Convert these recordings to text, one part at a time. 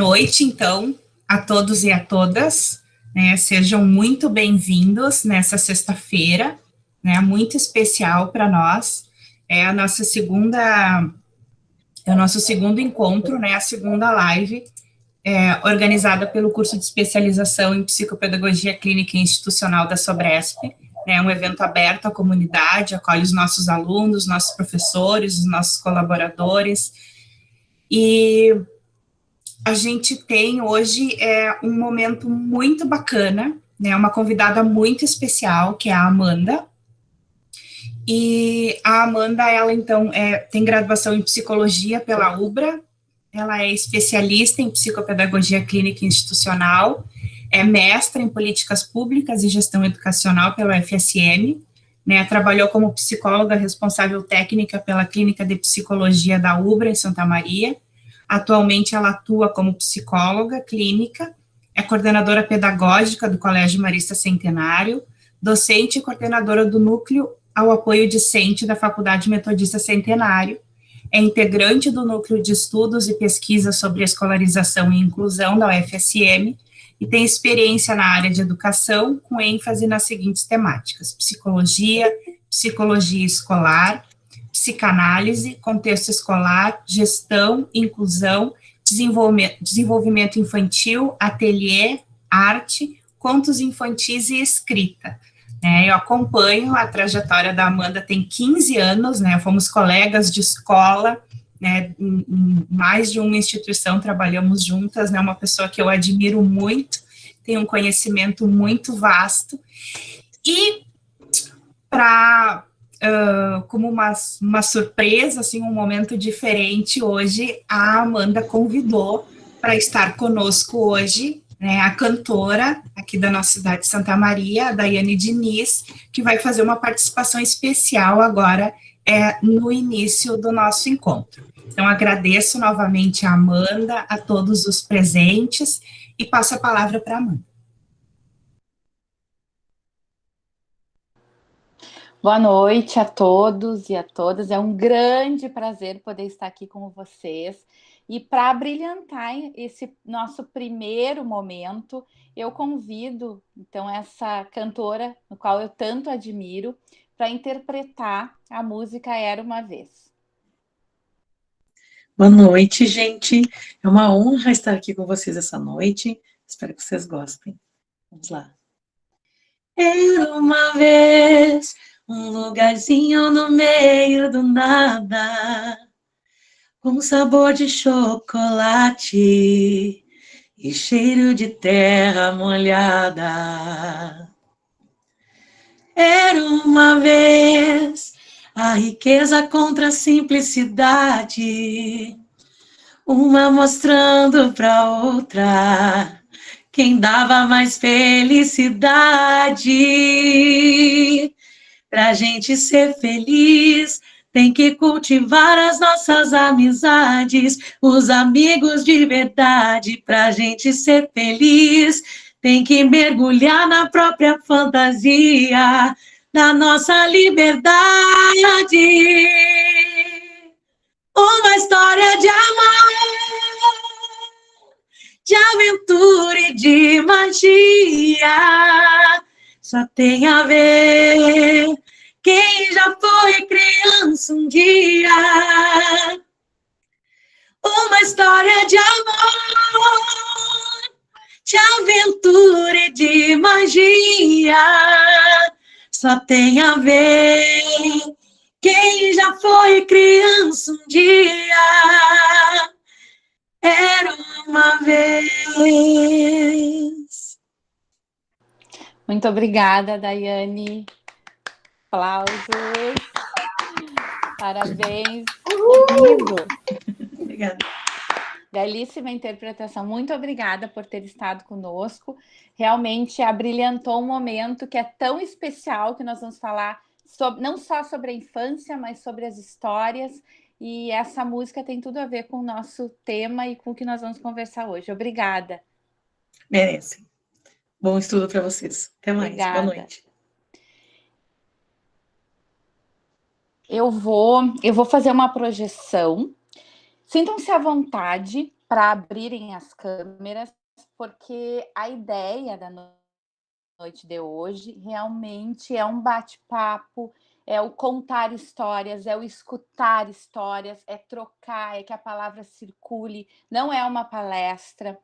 noite, então, a todos e a todas, né? Sejam muito bem-vindos nessa sexta-feira, né? Muito especial para nós. É a nossa é o nosso segundo encontro, né? A segunda live, organizada pelo curso de especialização em psicopedagogia clínica e institucional da Sobresp. É um evento aberto à comunidade, acolhe os nossos alunos, nossos professores, os nossos colaboradores. E a gente tem hoje um momento muito bacana, né? Uma convidada muito especial, que é a Amanda. E a Amanda, ela então tem graduação em psicologia pela UBRA, ela é especialista em psicopedagogia clínica e institucional, é mestra em políticas públicas e gestão educacional pela UFSM, né? Trabalhou como psicóloga responsável técnica pela Clínica de Psicologia da UBRA em Santa Maria. Atualmente ela atua como psicóloga clínica, é coordenadora pedagógica do Colégio Marista Centenário, docente e coordenadora do Núcleo ao Apoio Discente da Faculdade Metodista Centenário, é integrante do Núcleo de Estudos e Pesquisa sobre Escolarização e Inclusão da UFSM e tem experiência na área de educação, com ênfase nas seguintes temáticas: psicologia, psicologia escolar, psicanálise, contexto escolar, gestão, inclusão, desenvolvimento infantil, ateliê, arte, contos infantis e escrita. Eu acompanho a trajetória da Amanda, tem 15 anos, né? Fomos colegas de escola, né? Em mais de uma instituição trabalhamos juntas, né? Uma pessoa que eu admiro muito, tem um conhecimento muito vasto. E como uma surpresa, assim, um momento diferente, hoje a Amanda convidou para estar conosco hoje, né, a cantora aqui da nossa cidade de Santa Maria, a Daiane Diniz, que vai fazer uma participação especial agora no início do nosso encontro. Então, agradeço novamente a Amanda, a todos os presentes, e passo a palavra para a Amanda. Boa noite a todos e a todas. É um grande prazer poder estar aqui com vocês. E para brilhantar esse nosso primeiro momento, eu convido, então, essa cantora, no qual eu tanto admiro, para interpretar a música Era Uma Vez. Boa noite, gente. É uma honra estar aqui com vocês essa noite. Espero que vocês gostem. Vamos lá. Era uma vez um lugarzinho no meio do nada, com sabor de chocolate e cheiro de terra molhada. Era uma vez a riqueza contra a simplicidade, uma mostrando para outra quem dava mais felicidade. Pra gente ser feliz, tem que cultivar as nossas amizades, os amigos de verdade. Pra gente ser feliz, tem que mergulhar na própria fantasia da nossa liberdade. Uma história de amor, de aventura e de magia, só tem a ver quem já foi criança um dia. Uma história de amor, de aventura e de magia, só tem a ver quem já foi criança um dia. Era uma vez. Muito obrigada, Daiane. Aplausos. Parabéns. Lindo. Obrigada. Belíssima interpretação. Muito obrigada por ter estado conosco. Realmente abrilhantou um momento que é tão especial, que nós vamos falar sobre, não só sobre a infância, mas sobre as histórias. E essa música tem tudo a ver com o nosso tema e com o que nós vamos conversar hoje. Obrigada. Merecem. Bom estudo para vocês. Até mais. Obrigada. Boa noite. Eu vou fazer uma projeção. Sintam-se à vontade para abrirem as câmeras, porque a ideia da noite de hoje realmente é um bate-papo, é o contar histórias, é o escutar histórias, é trocar, é que a palavra circule, não é uma palestra.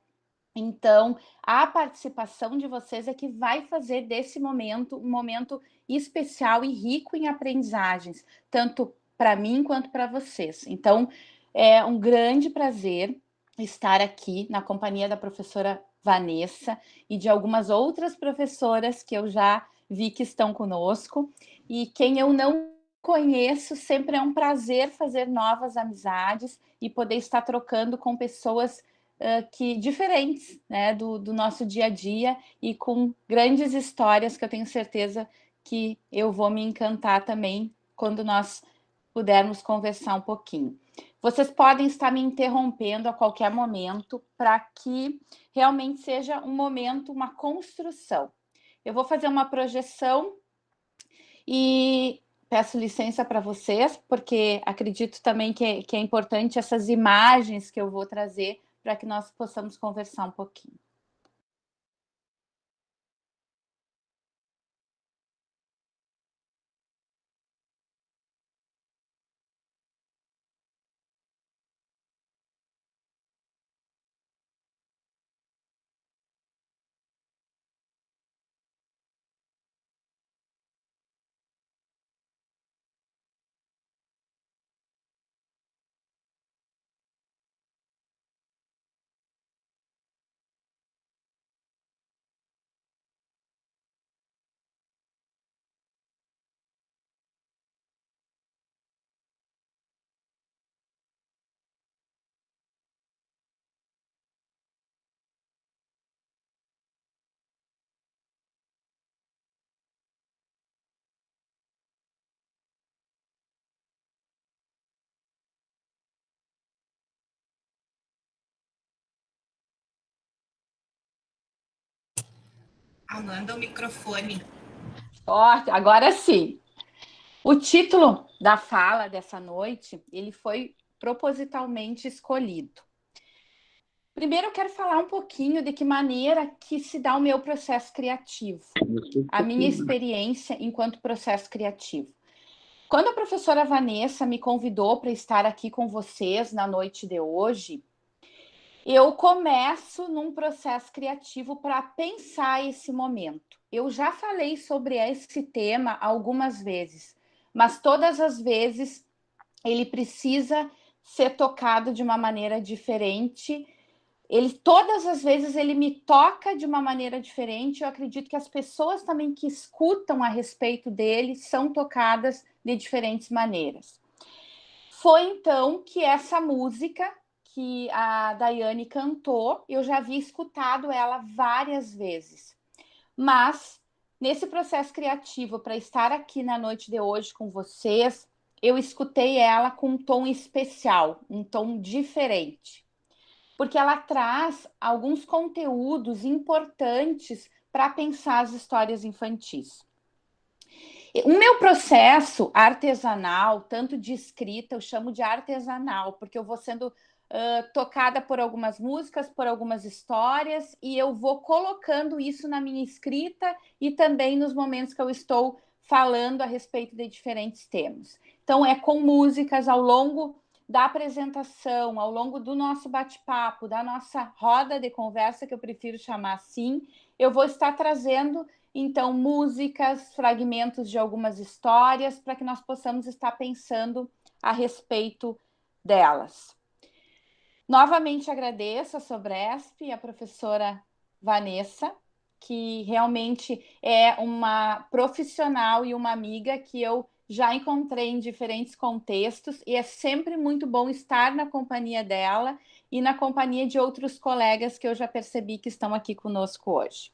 Então, a participação de vocês é que vai fazer desse momento um momento especial e rico em aprendizagens, tanto para mim quanto para vocês. Então, é um grande prazer estar aqui na companhia da professora Vanessa e de algumas outras professoras que eu já vi que estão conosco. E quem eu não conheço, sempre é um prazer fazer novas amizades e poder estar trocando com pessoas que diferentes, né, do nosso dia a dia e com grandes histórias que eu tenho certeza que eu vou me encantar também quando nós pudermos conversar um pouquinho. Vocês podem estar me interrompendo a qualquer momento para que realmente seja um momento, uma construção. Eu vou fazer uma projeção e peço licença para vocês, porque acredito também que é importante essas imagens que eu vou trazer para que nós possamos conversar um pouquinho. Amanda, o microfone. Agora sim. O título da fala dessa noite, ele foi propositalmente escolhido. Primeiro eu quero falar um pouquinho de que maneira que se dá o meu processo criativo, a minha experiência enquanto processo criativo. Quando a professora Vanessa me convidou para estar aqui com vocês na noite de hoje, eu começo num processo criativo para pensar esse momento. Eu já falei sobre esse tema algumas vezes, mas todas as vezes ele precisa ser tocado de uma maneira diferente. Todas as vezes ele me toca de uma maneira diferente. Eu acredito que as pessoas também que escutam a respeito dele são tocadas de diferentes maneiras. Foi então que essa música que a Daiane cantou, eu já havia escutado ela várias vezes. Mas, nesse processo criativo, para estar aqui na noite de hoje com vocês, eu escutei ela com um tom especial, um tom diferente. Porque ela traz alguns conteúdos importantes para pensar as histórias infantis. O meu processo artesanal, tanto de escrita, eu chamo de artesanal, porque eu vou sendo tocada por algumas músicas, por algumas histórias, e eu vou colocando isso na minha escrita e também nos momentos que eu estou falando a respeito de diferentes temas. Então, é com músicas ao longo da apresentação, ao longo do nosso bate-papo, da nossa roda de conversa, que eu prefiro chamar assim, eu vou estar trazendo então, músicas, fragmentos de algumas histórias, para que nós possamos estar pensando a respeito delas. Novamente agradeço a Sobresp e a professora Vanessa, que realmente é uma profissional e uma amiga que eu já encontrei em diferentes contextos, e é sempre muito bom estar na companhia dela e na companhia de outros colegas que eu já percebi que estão aqui conosco hoje.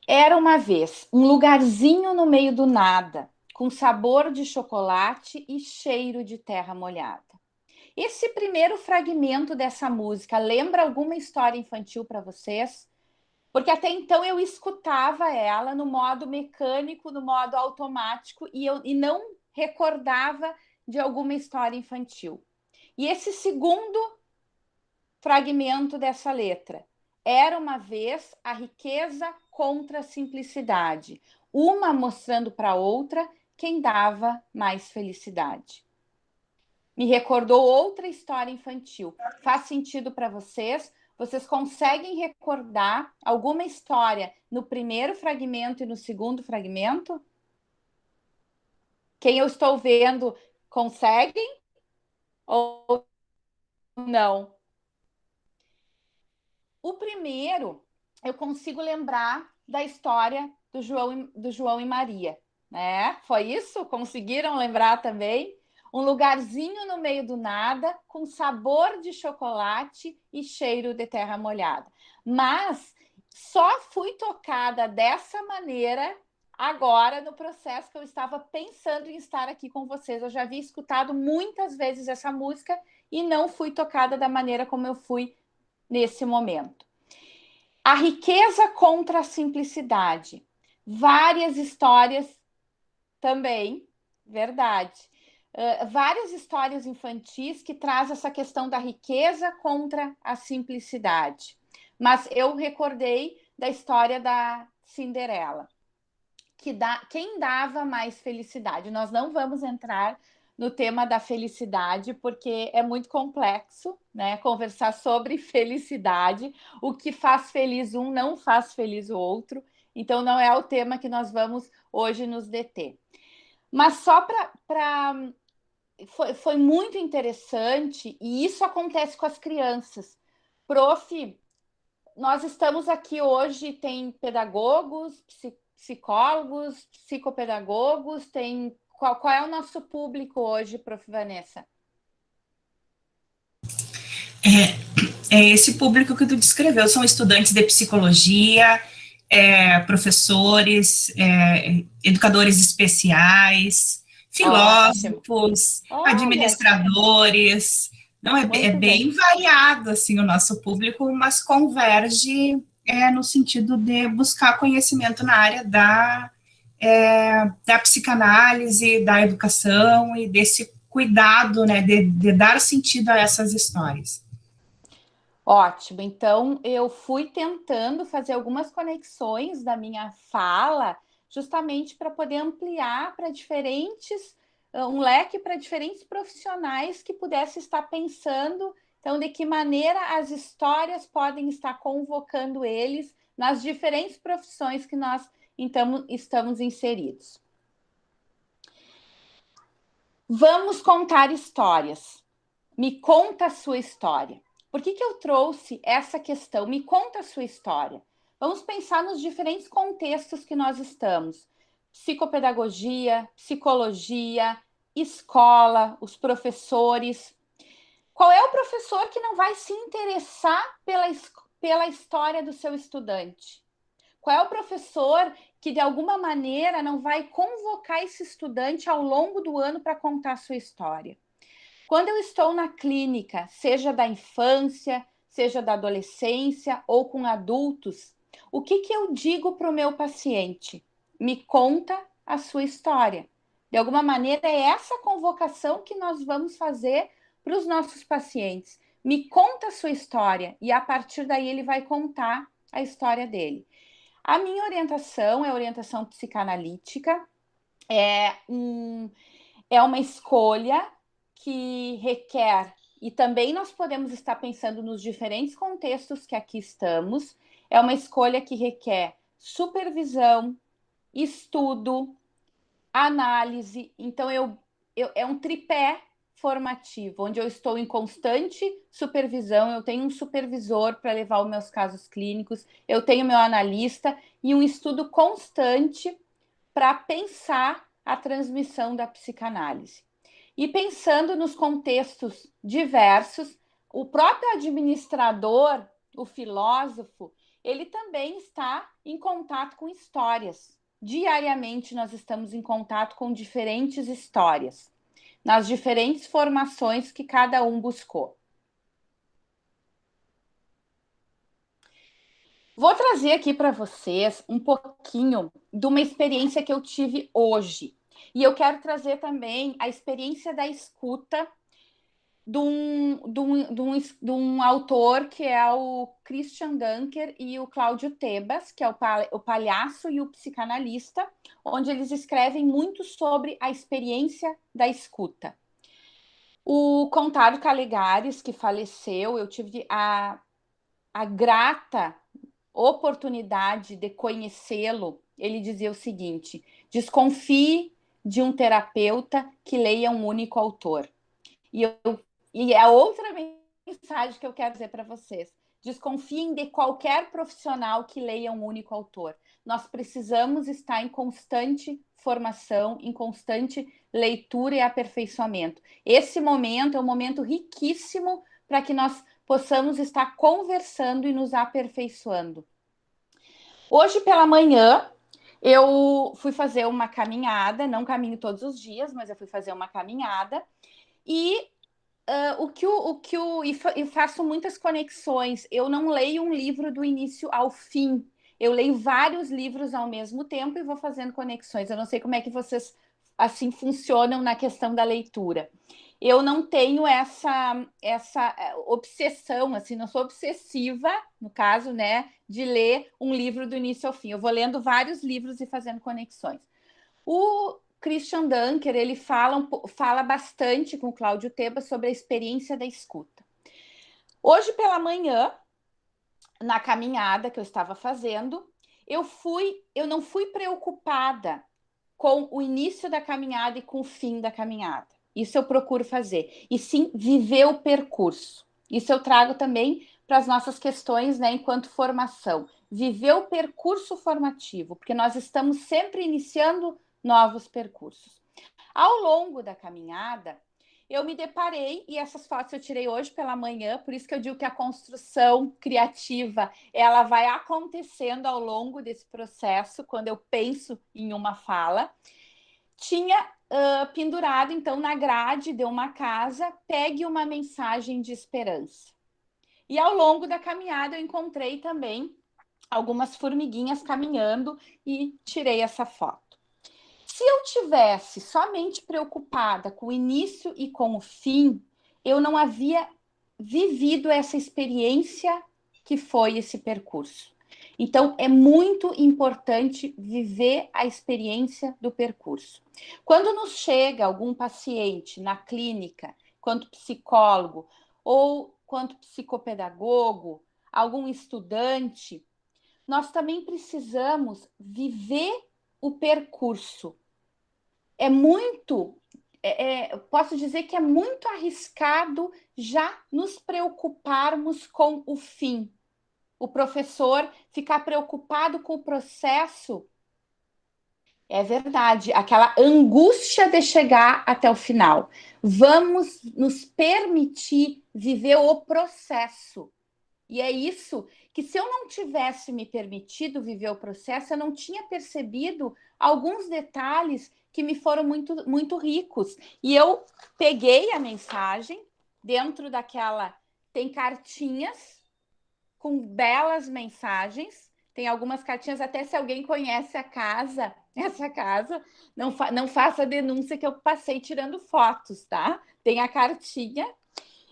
Era uma vez um lugarzinho no meio do nada, com sabor de chocolate e cheiro de terra molhada. Esse primeiro fragmento dessa música lembra alguma história infantil para vocês? Porque até então eu escutava ela no modo mecânico, no modo automático, e não recordava de alguma história infantil. E esse segundo fragmento dessa letra: era uma vez a riqueza contra a simplicidade, uma mostrando para a outra quem dava mais felicidade. Me recordou outra história infantil. Faz sentido para vocês? Vocês conseguem recordar alguma história no primeiro fragmento e no segundo fragmento? Quem eu estou vendo, conseguem ou não? O primeiro, eu consigo lembrar da história do João e Maria, né? Foi isso? Conseguiram lembrar também? Um lugarzinho no meio do nada, com sabor de chocolate e cheiro de terra molhada. Mas só fui tocada dessa maneira agora no processo que eu estava pensando em estar aqui com vocês. Eu já havia escutado muitas vezes essa música e não fui tocada da maneira como eu fui nesse momento. A riqueza contra a simplicidade. Várias histórias também, verdade. Várias histórias infantis que trazem essa questão da riqueza contra a simplicidade. Mas eu recordei da história da Cinderela, quem dava mais felicidade. Nós não vamos entrar no tema da felicidade, porque é muito complexo, né? Conversar sobre felicidade. O que faz feliz um não faz feliz o outro. Então, não é o tema que nós vamos hoje nos deter. Mas só para. Foi muito interessante, e isso acontece com as crianças. Prof, nós estamos aqui hoje, tem pedagogos, psicólogos, psicopedagogos, tem. Qual é o nosso público hoje, prof. Vanessa? É esse público que tu descreveu, são estudantes de psicologia, professores, educadores especiais, filósofos, administradores. Não, é bem variado assim o nosso público, mas converge no sentido de buscar conhecimento na área da psicanálise, da educação e desse cuidado, né, de dar sentido a essas histórias. Ótimo, então eu fui tentando fazer algumas conexões da minha fala, justamente para poder ampliar para um leque para diferentes profissionais que pudessem estar pensando, então, de que maneira as histórias podem estar convocando eles nas diferentes profissões que nós, então, estamos inseridos. Vamos contar histórias. Me conta a sua história. Por que eu trouxe essa questão? Me conta a sua história. Vamos pensar nos diferentes contextos que nós estamos. Psicopedagogia, psicologia, escola, os professores. Qual é o professor que não vai se interessar pela história do seu estudante? Qual é o professor que, de alguma maneira, não vai convocar esse estudante ao longo do ano para contar a sua história? Quando eu estou na clínica, seja da infância, seja da adolescência ou com adultos, o que eu digo para o meu paciente? Me conta a sua história. De alguma maneira, é essa convocação que nós vamos fazer para os nossos pacientes. Me conta a sua história e, a partir daí, ele vai contar a história dele. A minha orientação é orientação psicanalítica, é uma escolha que requer, e também nós podemos estar pensando nos diferentes contextos que aqui estamos, é uma escolha que requer supervisão, estudo, análise. Então, é um tripé formativo, onde eu estou em constante supervisão, eu tenho um supervisor para levar os meus casos clínicos, eu tenho meu analista e um estudo constante para pensar a transmissão da psicanálise. E pensando nos contextos diversos, o próprio administrador, o filósofo, ele também está em contato com histórias. Diariamente nós estamos em contato com diferentes histórias, nas diferentes formações que cada um buscou. Vou trazer aqui para vocês um pouquinho de uma experiência que eu tive hoje. E eu quero trazer também a experiência da escuta de um autor que é o Christian Dunker e o Cláudio Tebas, que é o palhaço e o psicanalista, onde eles escrevem muito sobre a experiência da escuta. O Contário Caligares, que faleceu, eu tive a grata oportunidade de conhecê-lo. Ele dizia o seguinte: desconfie de um terapeuta que leia um único autor. E a outra mensagem que eu quero dizer para vocês: desconfiem de qualquer profissional que leia um único autor. Nós precisamos estar em constante formação, em constante leitura e aperfeiçoamento. Esse momento é um momento riquíssimo para que nós possamos estar conversando e nos aperfeiçoando. Hoje pela manhã, eu fui fazer uma caminhada, não caminho todos os dias, mas eu fui fazer uma caminhada, e eu faço muitas conexões. Eu não leio um livro do início ao fim. Eu leio vários livros ao mesmo tempo e vou fazendo conexões. Eu não sei como é que vocês assim funcionam na questão da leitura. Eu não tenho essa obsessão, assim, não sou obsessiva, no caso, né, de ler um livro do início ao fim. Eu vou lendo vários livros e fazendo conexões. O Christian Dunker, ele fala bastante com o Cláudio Tebas sobre a experiência da escuta. Hoje pela manhã, na caminhada que eu estava fazendo, eu não fui preocupada com o início da caminhada e com o fim da caminhada. Isso eu procuro fazer. E sim, viver o percurso. Isso eu trago também para as nossas questões, né, enquanto formação. Viver o percurso formativo, porque nós estamos sempre iniciando novos percursos. Ao longo da caminhada, eu me deparei, e essas fotos eu tirei hoje pela manhã, por isso que eu digo que a construção criativa, ela vai acontecendo ao longo desse processo, quando eu penso em uma fala. Tinha pendurado, então, na grade de uma casa, pegue uma mensagem de esperança. E ao longo da caminhada eu encontrei também algumas formiguinhas caminhando e tirei essa foto. Se eu tivesse somente preocupada com o início e com o fim, eu não havia vivido essa experiência que foi esse percurso. Então, é muito importante viver a experiência do percurso. Quando nos chega algum paciente na clínica, quanto psicólogo ou quanto psicopedagogo, algum estudante, nós também precisamos viver o percurso. Posso dizer que é muito arriscado já nos preocuparmos com o fim. O professor ficar preocupado com o processo. É verdade, aquela angústia de chegar até o final. Vamos nos permitir viver o processo. E é isso que, se eu não tivesse me permitido viver o processo, eu não tinha percebido alguns detalhes que me foram muito, muito ricos. E eu peguei a mensagem, dentro daquela... Tem cartinhas com belas mensagens. Tem algumas cartinhas, até se alguém conhece essa casa, não faça denúncia que eu passei tirando fotos, tá? Tem a cartinha.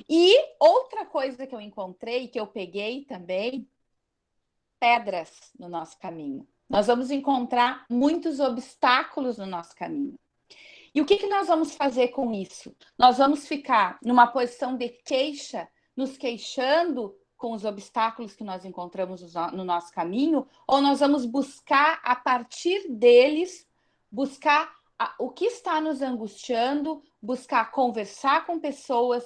E outra coisa que eu encontrei, que eu peguei também, pedras no nosso caminho. Nós vamos encontrar muitos obstáculos no nosso caminho. E o que nós vamos fazer com isso? Nós vamos ficar numa posição de queixa, nos queixando com os obstáculos que nós encontramos no nosso caminho, ou nós vamos buscar, a partir deles, buscar o que está nos angustiando, buscar conversar com pessoas,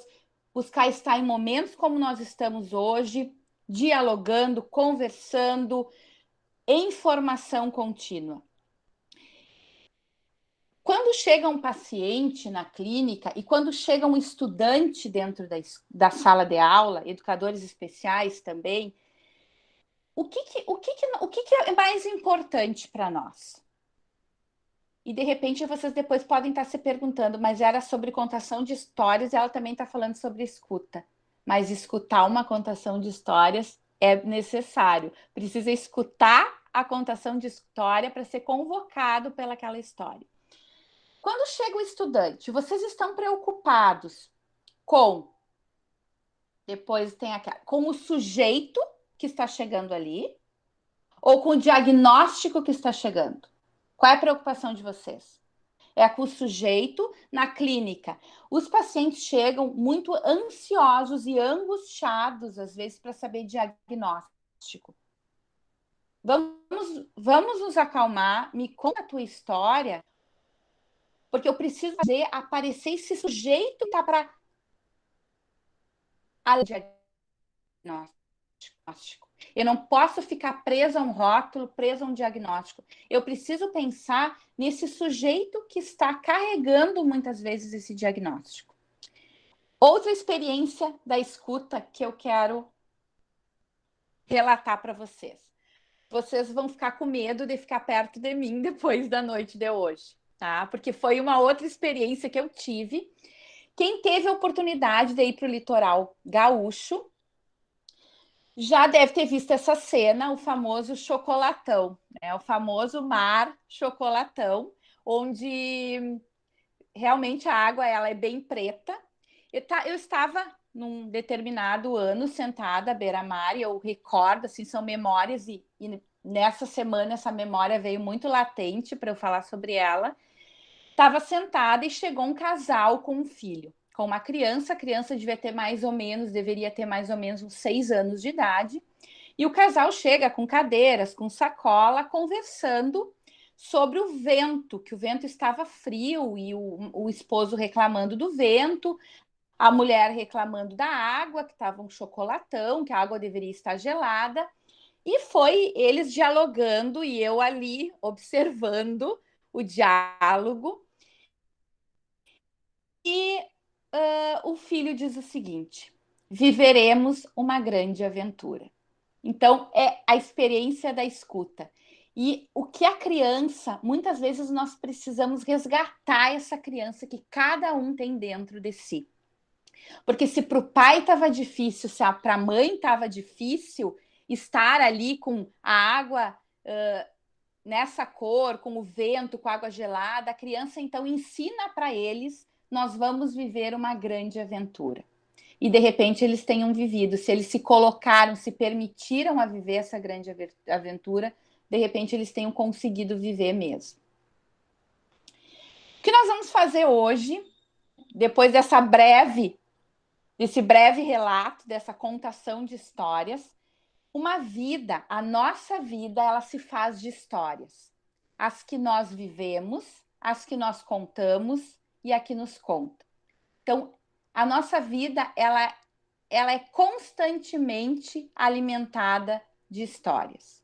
buscar estar em momentos como nós estamos hoje, dialogando, conversando, em formação contínua. Quando chega um paciente na clínica e quando chega um estudante dentro da sala de aula, educadores especiais também, o que é mais importante para nós? E, de repente, vocês depois podem estar se perguntando, mas era sobre contação de histórias e ela também está falando sobre escuta. Mas escutar uma contação de histórias é necessário. Precisa escutar a contação de história para ser convocado pelaquela história. Quando chega o estudante, vocês estão preocupados com, depois tem aquela, com o sujeito que está chegando ali, ou com o diagnóstico que está chegando? Qual é a preocupação de vocês? É com o sujeito na clínica. Os pacientes chegam muito ansiosos e angustiados, às vezes, para saber diagnóstico. Vamos nos acalmar, me conta a tua história, porque eu preciso fazer aparecer esse sujeito que está para a diagnóstico. Eu não posso ficar presa a um rótulo, presa a um diagnóstico. Eu preciso pensar nesse sujeito que está carregando muitas vezes esse diagnóstico. Outra experiência da escuta que eu quero relatar para vocês. Vocês vão ficar com medo de ficar perto de mim depois da noite de hoje, tá? Porque foi uma outra experiência que eu tive. Quem teve a oportunidade de ir para o litoral gaúcho já deve ter visto essa cena, o famoso chocolatão, né? O famoso mar chocolatão, onde realmente a água ela é bem preta. Eu estava num determinado ano sentada à beira-mar e eu recordo, assim, são memórias e nessa semana essa memória veio muito latente para eu falar sobre ela. Estava sentada e chegou um casal com um filho, com uma criança. A criança deveria ter mais ou menos uns 6 anos de idade. E o casal chega com cadeiras, com sacola, conversando sobre o vento, que o vento estava frio e o esposo reclamando do vento, a mulher reclamando da água, que estava um chocolatão, que a água deveria estar gelada. E foi eles dialogando e eu ali observando o diálogo. E o filho diz o seguinte: viveremos uma grande aventura. Então, é a experiência da escuta. E o que a criança, muitas vezes nós precisamos resgatar essa criança que cada um tem dentro de si. Porque se para o pai estava difícil, se para a mãe estava difícil estar ali com a água nessa cor, com o vento, com a água gelada, a criança então ensina para eles: nós vamos viver uma grande aventura. E de repente eles tenham vivido, se eles se colocaram, se permitiram a viver essa grande aventura, de repente eles tenham conseguido viver mesmo. O que nós vamos fazer hoje, depois desse breve relato, dessa contação de histórias? A nossa vida, ela se faz de histórias. As que nós vivemos, as que nós contamos e a que nos conta. Então, a nossa vida, ela é constantemente alimentada de histórias.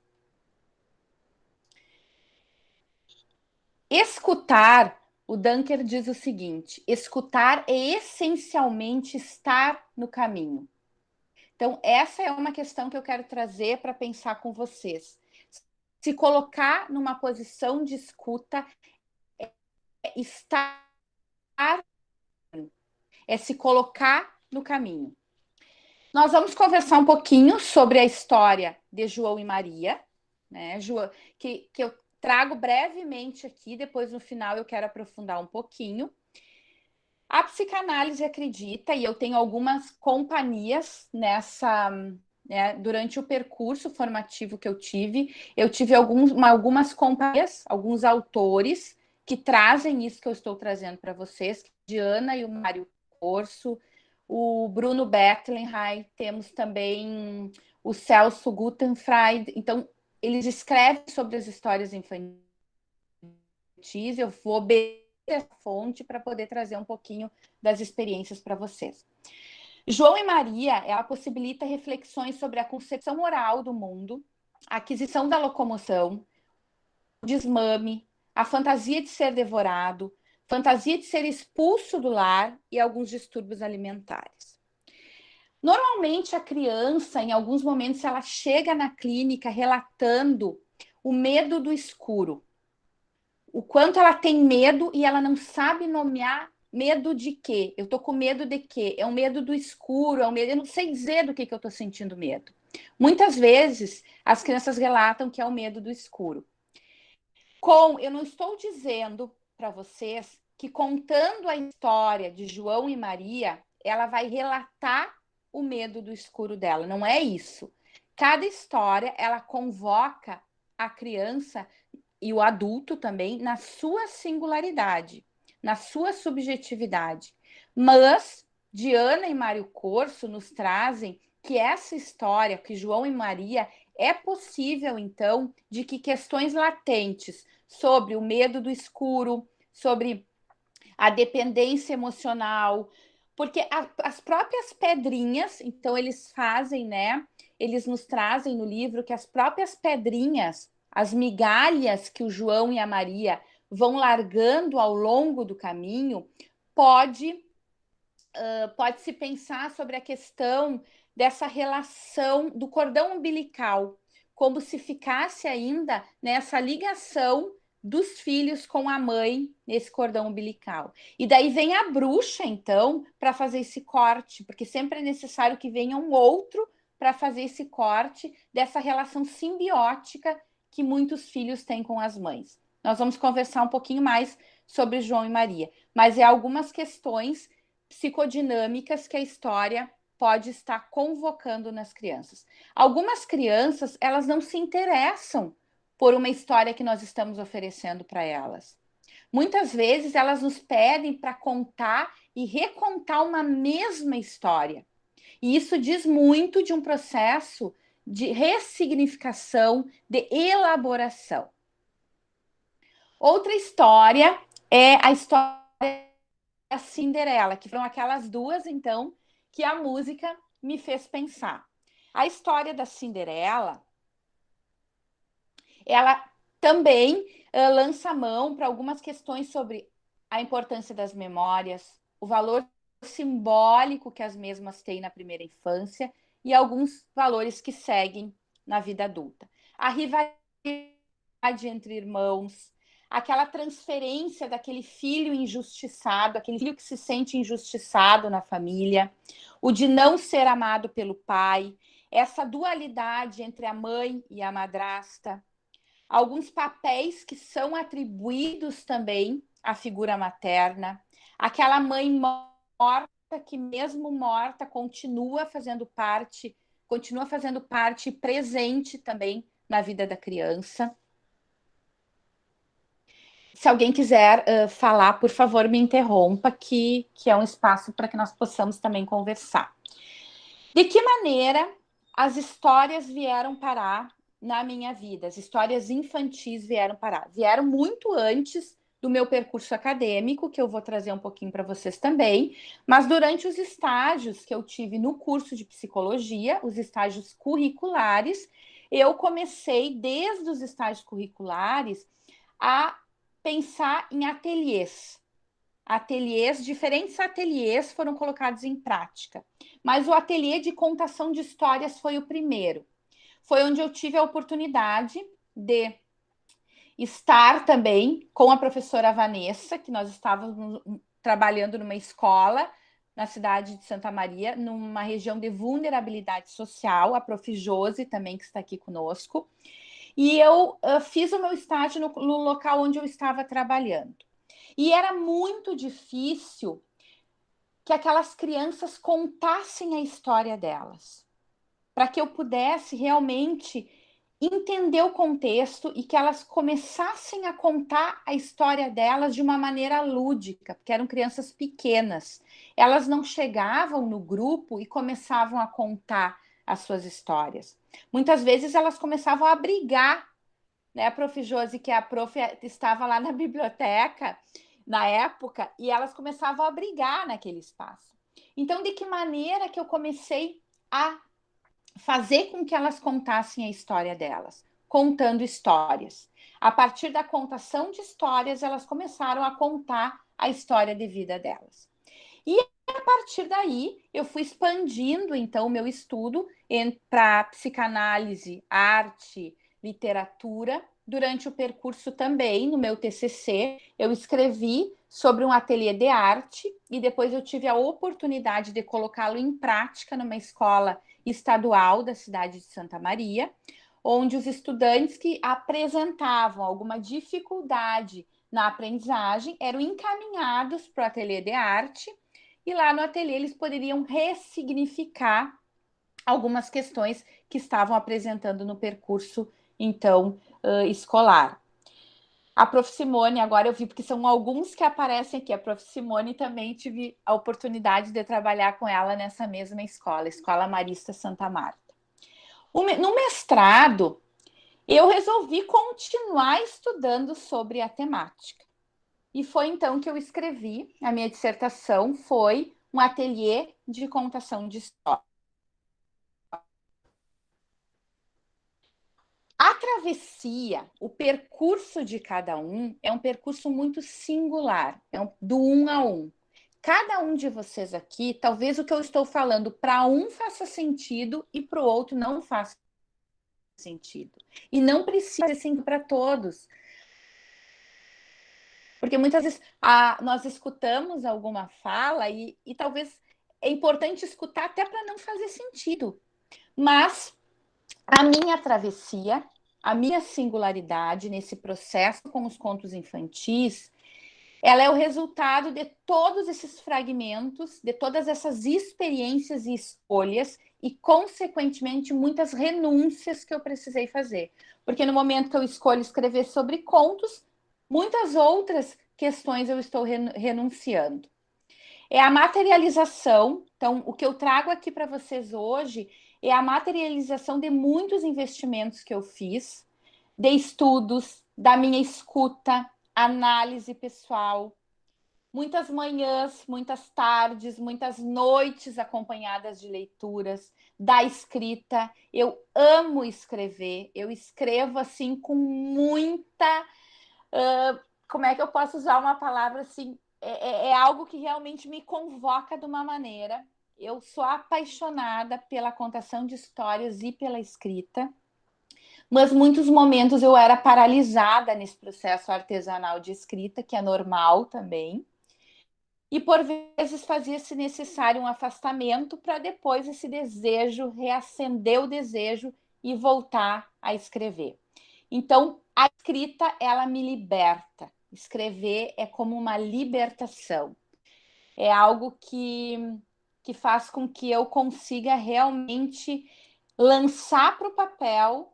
Escutar, o Dunker diz o seguinte: escutar é essencialmente estar no caminho. Então, essa é uma questão que eu quero trazer para pensar com vocês. Se colocar numa posição de escuta é estar, é se colocar no caminho. Nós vamos conversar um pouquinho sobre a história de João e Maria, né? Que eu trago brevemente aqui, depois no final eu quero aprofundar um pouquinho. A psicanálise acredita, e eu tenho algumas companhias durante o percurso formativo que eu tive algumas companhias, alguns autores que trazem isso que eu estou trazendo para vocês, Diana e o Mário Corso, o Bruno Bettelheim, temos também o Celso Guttenfried. Então, eles escrevem sobre as histórias infantis, eu vou beber essa fonte para poder trazer um pouquinho das experiências para vocês. João e Maria, ela possibilita reflexões sobre a concepção oral do mundo, a aquisição da locomoção, o desmame, a fantasia de ser devorado, fantasia de ser expulso do lar e alguns distúrbios alimentares. Normalmente, a criança, em alguns momentos, ela chega na clínica relatando o medo do escuro, o quanto ela tem medo e ela não sabe nomear medo de quê. Eu tô com medo de quê? É um medo do escuro, é um medo... Eu não sei dizer do que eu tô sentindo medo. Muitas vezes, as crianças relatam que é o medo do escuro. Eu não estou dizendo para vocês que contando a história de João e Maria, ela vai relatar o medo do escuro dela. Não é isso. Cada história, ela convoca a criança e o adulto também na sua singularidade, na sua subjetividade. Mas Diana e Mário Corso nos trazem que essa história, que João e Maria, é possível, então, de que questões latentes sobre o medo do escuro, sobre a dependência emocional, porque as próprias pedrinhas, então eles fazem, né? Eles nos trazem no livro que as próprias pedrinhas, as migalhas que o João e a Maria vão largando ao longo do caminho, pode se pensar sobre a questão dessa relação do cordão umbilical, como se ficasse ainda nessa ligação dos filhos com a mãe nesse cordão umbilical. E daí vem a bruxa, então, para fazer esse corte, porque sempre é necessário que venha um outro para fazer esse corte dessa relação simbiótica que muitos filhos têm com as mães. Nós vamos conversar um pouquinho mais sobre João e Maria, mas é algumas questões psicodinâmicas que a história pode estar convocando nas crianças. Algumas crianças, elas não se interessam por uma história que nós estamos oferecendo para elas. Muitas vezes elas nos pedem para contar e recontar uma mesma história. E isso diz muito de um processo de ressignificação, de elaboração. Outra história é a história da Cinderela, que foram aquelas duas, então, que a música me fez pensar. A história da Cinderela, ela também lança mão para algumas questões sobre a importância das memórias, o valor simbólico que as mesmas têm na primeira infância e alguns valores que seguem na vida adulta. A rivalidade entre irmãos, aquela transferência daquele filho injustiçado, aquele filho que se sente injustiçado na família, o de não ser amado pelo pai, essa dualidade entre a mãe e a madrasta, alguns papéis que são atribuídos também à figura materna, aquela mãe morta que mesmo morta continua fazendo parte presente também na vida da criança. Se alguém quiser falar, por favor, me interrompa, que é um espaço para que nós possamos também conversar. De que maneira as histórias vieram parar na minha vida? As histórias infantis vieram parar. Vieram muito antes do meu percurso acadêmico, que eu vou trazer um pouquinho para vocês também, mas durante os estágios que eu tive no curso de psicologia, os estágios curriculares, eu comecei, desde os estágios curriculares, a pensar em ateliês. Diferentes ateliês foram colocados em prática. Mas o ateliê de contação de histórias foi o primeiro. Foi onde eu tive a oportunidade de estar também com a professora Vanessa, que nós estávamos trabalhando numa escola na cidade de Santa Maria, numa região de vulnerabilidade social, a Prof. Josi também, que está aqui conosco. E eu fiz o meu estágio no local onde eu estava trabalhando. E era muito difícil que aquelas crianças contassem a história delas, para que eu pudesse realmente entender o contexto e que elas começassem a contar a história delas de uma maneira lúdica, porque eram crianças pequenas. Elas não chegavam no grupo e começavam a contar as suas histórias. Muitas vezes elas começavam a brigar, né? A Prof. Josi, que é a prof, estava lá na biblioteca na época, e elas começavam a brigar naquele espaço. Então, de que maneira que eu comecei a fazer com que elas contassem a história delas? Contando histórias. A partir da contação de histórias, elas começaram a contar a história de vida delas. E a partir daí, eu fui expandindo, então, o meu estudo para psicanálise, arte, literatura. Durante o percurso também, no meu TCC, eu escrevi sobre um ateliê de arte e depois eu tive a oportunidade de colocá-lo em prática numa escola estadual da cidade de Santa Maria, onde os estudantes que apresentavam alguma dificuldade na aprendizagem eram encaminhados para o ateliê de arte, e lá no ateliê eles poderiam ressignificar algumas questões que estavam apresentando no percurso, então, escolar. A Prof. Simone, agora eu vi, porque são alguns que aparecem aqui. A Prof. Simone também tive a oportunidade de trabalhar com ela nessa mesma escola, Escola Marista Santa Marta. No mestrado, eu resolvi continuar estudando sobre a temática. E foi então que eu escrevi, a minha dissertação foi um ateliê de contação de história. A travessia, o percurso de cada um, é um percurso muito singular, do um a um. Cada um de vocês aqui, talvez o que eu estou falando para um faça sentido e para o outro não faça sentido. E não precisa ser sentido para todos. Porque muitas vezes nós escutamos alguma fala e talvez é importante escutar até para não fazer sentido. Mas a minha travessia, a minha singularidade nesse processo com os contos infantis, ela é o resultado de todos esses fragmentos, de todas essas experiências e escolhas e, consequentemente, muitas renúncias que eu precisei fazer. Porque no momento que eu escolho escrever sobre contos, muitas outras questões eu estou renunciando. É a materialização. Então, o que eu trago aqui para vocês hoje é a materialização de muitos investimentos que eu fiz, de estudos, da minha escuta, análise pessoal, muitas manhãs, muitas tardes, muitas noites acompanhadas de leituras, da escrita. Eu amo escrever, eu escrevo assim com muita... como é que eu posso usar uma palavra assim? É algo que realmente me convoca de uma maneira. Eu sou apaixonada pela contação de histórias e pela escrita, mas muitos momentos eu era paralisada nesse processo artesanal de escrita, que é normal também, e por vezes fazia-se necessário um afastamento para depois esse desejo, reacender o desejo e voltar a escrever. Então, a escrita, ela me liberta. Escrever é como uma libertação. É algo que faz com que eu consiga realmente lançar para o papel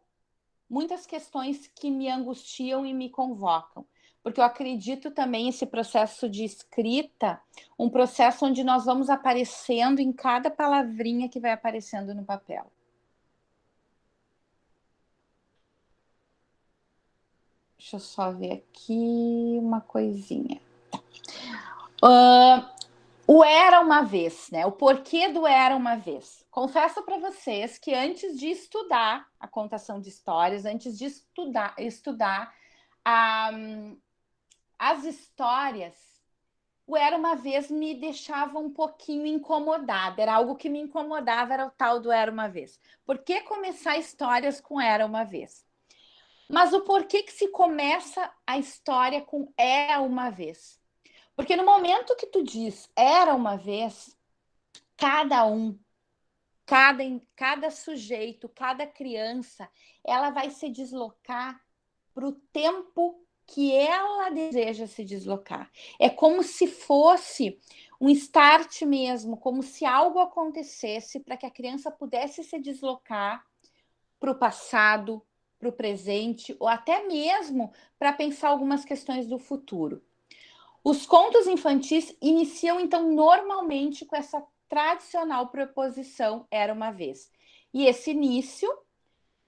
muitas questões que me angustiam e me convocam. Porque eu acredito também esse processo de escrita, um processo onde nós vamos aparecendo em cada palavrinha que vai aparecendo no papel. Deixa eu só ver aqui uma coisinha. O Era Uma Vez, né? O porquê do Era Uma Vez. Confesso para vocês que antes de estudar a contação de histórias, antes de estudar as histórias, o Era Uma Vez me deixava um pouquinho incomodada. Era algo que me incomodava, era o tal do Era Uma Vez. Por que começar histórias com Era Uma Vez? Mas o porquê que se começa a história com Era Uma Vez? Porque no momento que tu diz Era Uma Vez, cada um, cada sujeito, cada criança, ela vai se deslocar para o tempo que ela deseja se deslocar. É como se fosse um start mesmo, como se algo acontecesse para que a criança pudesse se deslocar para o passado, para o presente, ou até mesmo para pensar algumas questões do futuro. Os contos infantis iniciam, então, normalmente com essa tradicional preposição Era Uma Vez. E esse início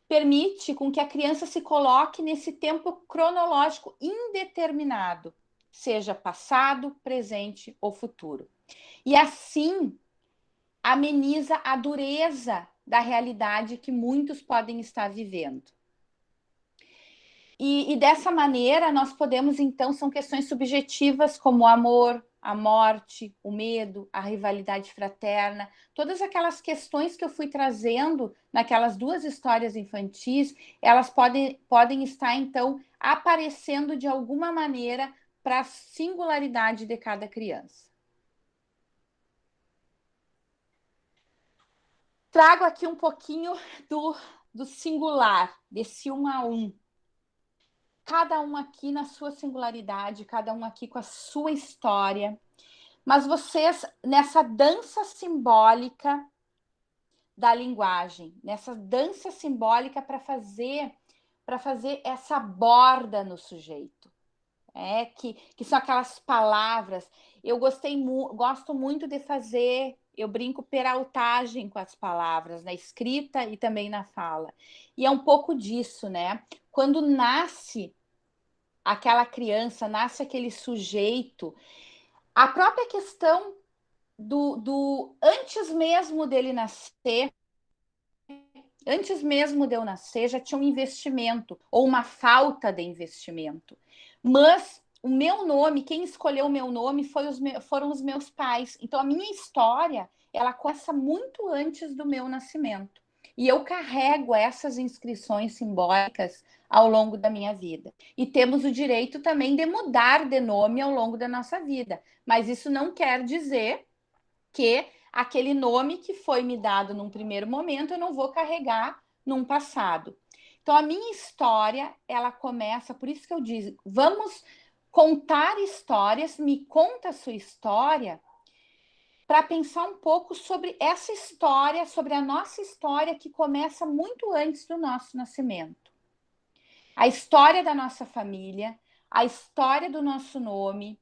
permite com que a criança se coloque nesse tempo cronológico indeterminado, seja passado, presente ou futuro. E assim ameniza a dureza da realidade que muitos podem estar vivendo. E dessa maneira nós podemos, então, são questões subjetivas como o amor, a morte, o medo, a rivalidade fraterna, todas aquelas questões que eu fui trazendo naquelas duas histórias infantis, elas podem estar, então, aparecendo de alguma maneira para a singularidade de cada criança. Trago aqui um pouquinho do singular, desse um a um. cada um aqui na sua singularidade, cada um aqui com a sua história, mas vocês, nessa dança simbólica da linguagem, nessa dança simbólica para fazer essa borda no sujeito, que são aquelas palavras. Eu gosto muito de fazer, eu brinco, peraltagem com as palavras, na escrita e também na fala. E é um pouco disso, né? Quando nasce aquela criança, nasce aquele sujeito, a própria questão do antes mesmo dele nascer, antes mesmo de eu nascer, já tinha um investimento, ou uma falta de investimento. Mas o meu nome, quem escolheu o meu nome foram os meus pais. Então, a minha história, ela começa muito antes do meu nascimento. E eu carrego essas inscrições simbólicas ao longo da minha vida. E temos o direito também de mudar de nome ao longo da nossa vida. Mas isso não quer dizer que aquele nome que foi me dado num primeiro momento eu não vou carregar num passado. Então, a minha história, ela começa, por isso que eu digo, vamos contar histórias, me conta a sua história, para pensar um pouco sobre essa história, sobre a nossa história que começa muito antes do nosso nascimento. A história da nossa família, a história do nosso nome,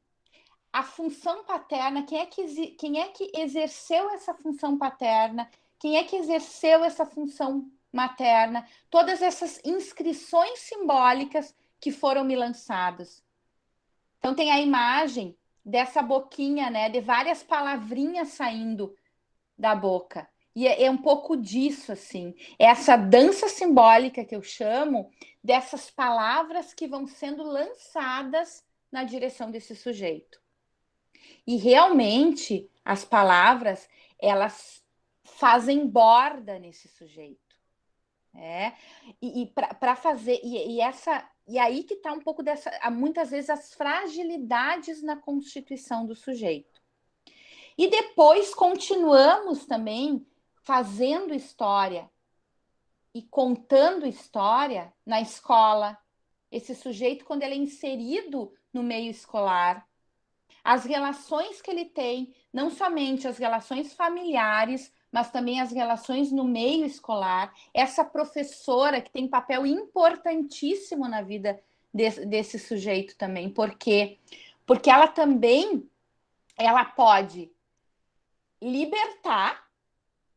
a função paterna, quem é que exerceu essa função paterna, quem é que exerceu essa função materna, todas essas inscrições simbólicas que foram me lançadas. Então tem a imagem dessa boquinha, né, de várias palavrinhas saindo da boca. E é um pouco disso, assim, essa dança simbólica que eu chamo, dessas palavras que vão sendo lançadas na direção desse sujeito. E realmente as palavras, elas fazem borda nesse sujeito. E para fazer, e aí que está um pouco dessa, muitas vezes, as fragilidades na constituição do sujeito. E depois continuamos também fazendo história e contando história na escola. Esse sujeito, quando ele é inserido no meio escolar, as relações que ele tem, não somente as relações familiares, mas também as relações no meio escolar, essa professora que tem um papel importantíssimo na vida desse sujeito também, porque ela também pode libertar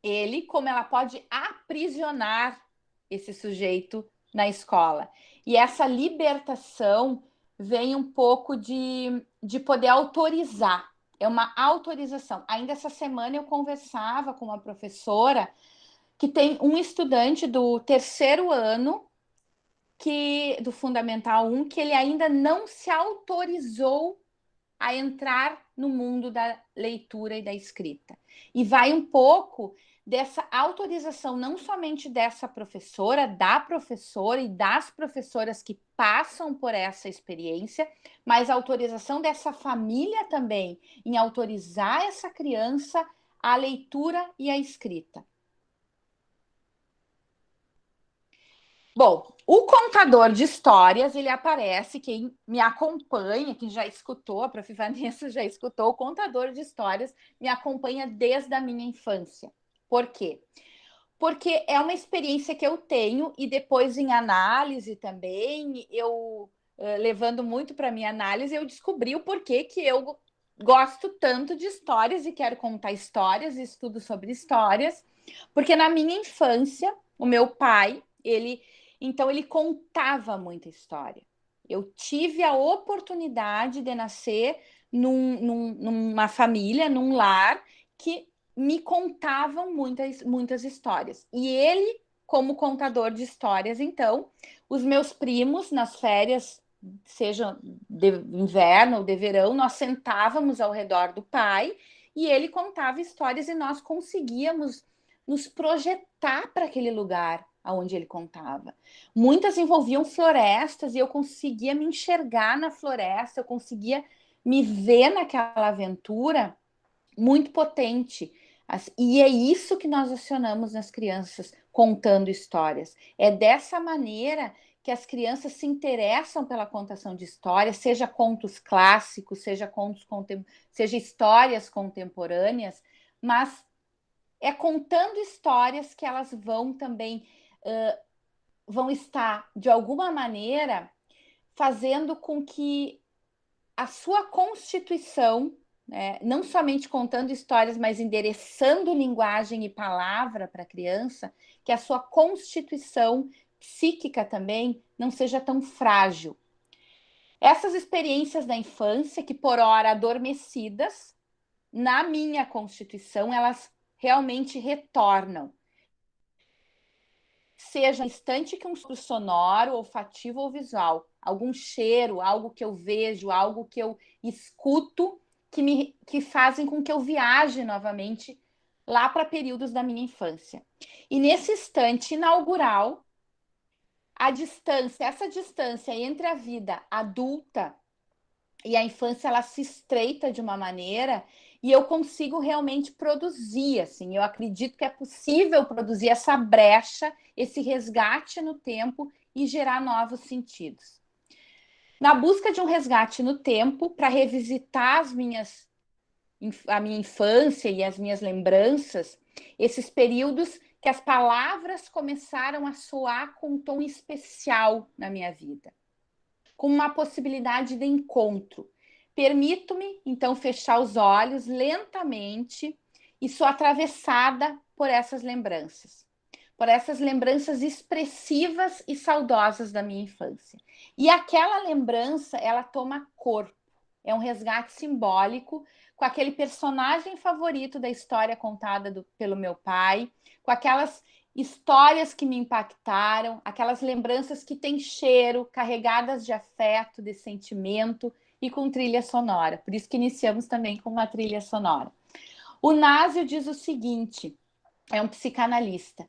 ele, como ela pode aprisionar esse sujeito na escola. E essa libertação vem um pouco de poder autorizar. É uma autorização. Ainda essa semana eu conversava com uma professora que tem um estudante do terceiro ano do Fundamental 1 que ele ainda não se autorizou a entrar no mundo da leitura e da escrita. E vai um pouco dessa autorização, não somente dessa professora, da professora e das professoras que passam por essa experiência, mas a autorização dessa família também em autorizar essa criança a leitura e a escrita. Bom, o contador de histórias, ele aparece, quem me acompanha, quem já escutou, a Prof. Vanessa já escutou, o contador de histórias me acompanha desde a minha infância. Por quê? Porque é uma experiência que eu tenho e depois em análise também, eu levando muito para minha análise, eu descobri o porquê que eu gosto tanto de histórias e quero contar histórias, estudo sobre histórias, porque na minha infância, o meu pai, ele contava muita história. Eu tive a oportunidade de nascer numa família, num lar, que me contavam muitas histórias. E ele, como contador de histórias, então, os meus primos, nas férias, seja de inverno ou de verão, nós sentávamos ao redor do pai e ele contava histórias e nós conseguíamos nos projetar para aquele lugar aonde ele contava. Muitas envolviam florestas e eu conseguia me enxergar na floresta, eu conseguia me ver naquela aventura muito potente. E é isso que nós acionamos nas crianças, contando histórias. É dessa maneira que as crianças se interessam pela contação de histórias, seja contos clássicos, seja histórias contemporâneas, mas é contando histórias que elas vão também vão estar, de alguma maneira, fazendo com que a sua constituição, né, não somente contando histórias, mas endereçando linguagem e palavra para a criança, que a sua constituição psíquica também não seja tão frágil. Essas experiências da infância, que por hora adormecidas, na minha constituição, elas realmente retornam. Seja instante que um sonoro, olfativo ou visual, algum cheiro, algo que eu vejo, algo que eu escuto, que fazem com que eu viaje novamente lá para períodos da minha infância. E nesse instante inaugural, essa distância entre a vida adulta e a infância, ela se estreita de uma maneira e eu consigo realmente produzir, assim, eu acredito que é possível produzir essa brecha, esse resgate no tempo e gerar novos sentidos. Na busca de um resgate no tempo, para revisitar a minha infância e as minhas lembranças, esses períodos que as palavras começaram a soar com um tom especial na minha vida, com uma possibilidade de encontro. Permito-me, então, fechar os olhos lentamente e sou atravessada por essas lembranças expressivas e saudosas da minha infância. E aquela lembrança, ela toma corpo, é um resgate simbólico com aquele personagem favorito da história contada pelo meu pai, com aquelas histórias que me impactaram, aquelas lembranças que têm cheiro, carregadas de afeto, de sentimento e com trilha sonora. Por isso que iniciamos também com uma trilha sonora. O Násio diz o seguinte, é um psicanalista,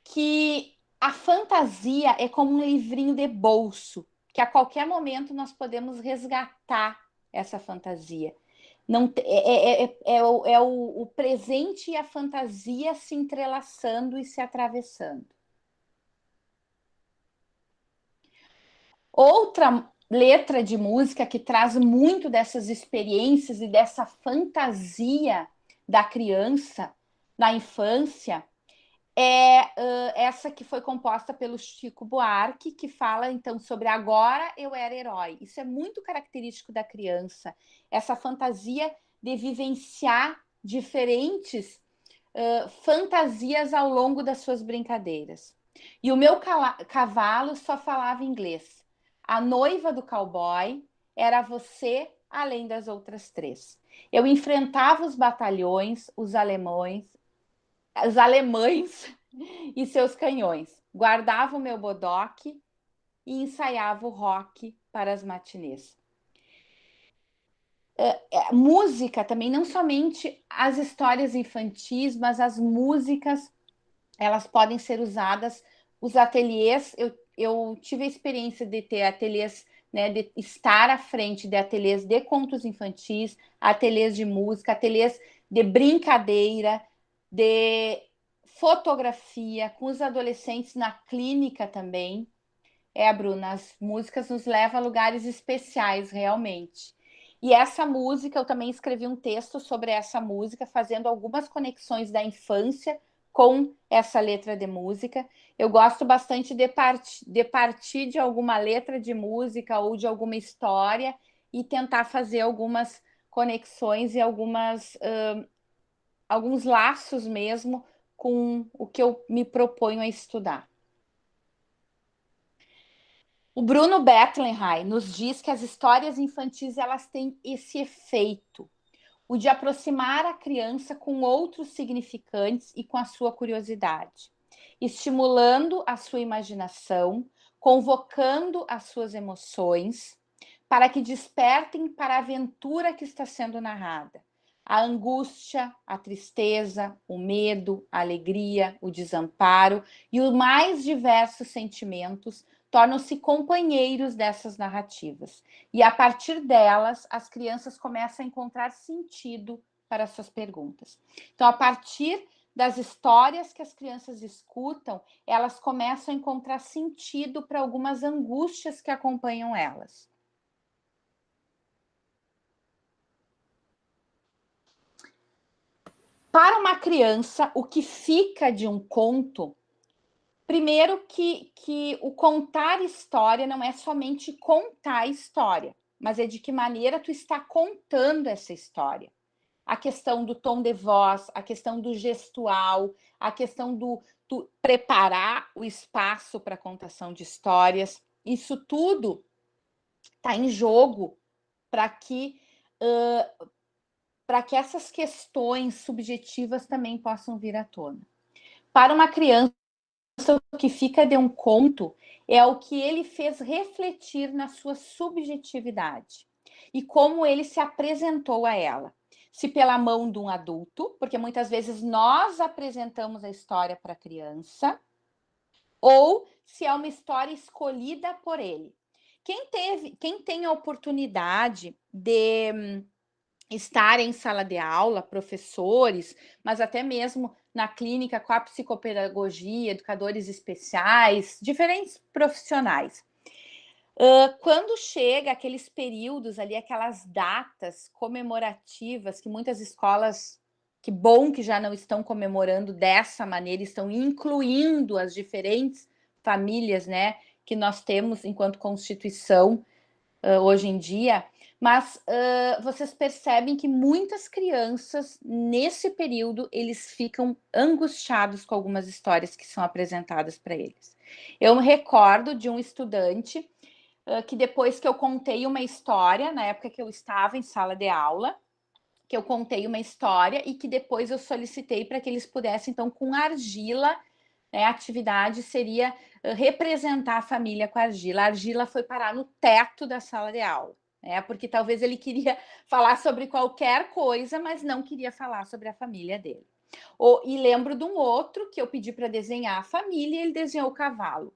que a fantasia é como um livrinho de bolso, que a qualquer momento nós podemos resgatar essa fantasia. Não, o presente e a fantasia se entrelaçando e se atravessando. Outra letra de música que traz muito dessas experiências e dessa fantasia da criança na infância é essa que foi composta pelo Chico Buarque, que fala então sobre agora eu era herói. Isso é muito característico da criança, essa fantasia de vivenciar diferentes fantasias ao longo das suas brincadeiras. E o meu cavalo só falava inglês. A noiva do cowboy era você, além das outras três. Eu enfrentava os batalhões, os alemães e seus canhões. Guardava o meu bodoque e ensaiava o rock para as matinês. Música também, não somente as histórias infantis, mas as músicas, elas podem ser usadas. Os ateliês, eu tive a experiência de ter ateliês, né, de estar à frente de ateliês de contos infantis, ateliês de música, ateliês de brincadeira, de fotografia, com os adolescentes na clínica também. Bruna, as músicas nos levam a lugares especiais, realmente. E essa música, eu também escrevi um texto sobre essa música, fazendo algumas conexões da infância com essa letra de música. Eu gosto bastante de partir de alguma letra de música ou de alguma história e tentar fazer algumas conexões e alguns laços mesmo com o que eu me proponho a estudar. O Bruno Bettelheim nos diz que as histórias infantis, elas têm esse efeito, o de aproximar a criança com outros significantes e com a sua curiosidade, estimulando a sua imaginação, convocando as suas emoções, para que despertem para a aventura que está sendo narrada. A angústia, a tristeza, o medo, a alegria, o desamparo e os mais diversos sentimentos tornam-se companheiros dessas narrativas. E a partir delas, as crianças começam a encontrar sentido para suas perguntas. Então, a partir das histórias que as crianças escutam, elas começam a encontrar sentido para algumas angústias que acompanham elas. Para uma criança, o que fica de um conto, primeiro que o contar história não é somente contar a história, mas é de que maneira tu está contando essa história. A questão do tom de voz, a questão do gestual, a questão do preparar o espaço para a contação de histórias, isso tudo está em jogo para que essas questões subjetivas também possam vir à tona. Para uma criança, o que fica de um conto é o que ele fez refletir na sua subjetividade e como ele se apresentou a ela. Se pela mão de um adulto, porque muitas vezes nós apresentamos a história para a criança, ou se é uma história escolhida por ele. Quem tem a oportunidade de estar em sala de aula, professores, mas até mesmo na clínica com a psicopedagogia, educadores especiais, diferentes profissionais. Quando chega aqueles períodos ali, aquelas datas comemorativas que muitas escolas, que bom que já não estão comemorando dessa maneira, estão incluindo as diferentes famílias, né, que nós temos enquanto Constituição hoje em dia, mas vocês percebem que muitas crianças, nesse período, eles ficam angustiados com algumas histórias que são apresentadas para eles. Eu me recordo de um estudante que depois que eu contei uma história, na época que eu estava em sala de aula, que eu contei uma história e que depois eu solicitei para que eles pudessem, então, com argila, né, a atividade seria representar a família com argila. A argila foi parar no teto da sala de aula, né, porque talvez ele queria falar sobre qualquer coisa, mas não queria falar sobre a família dele. E lembro de um outro que eu pedi para desenhar a família e ele desenhou o cavalo.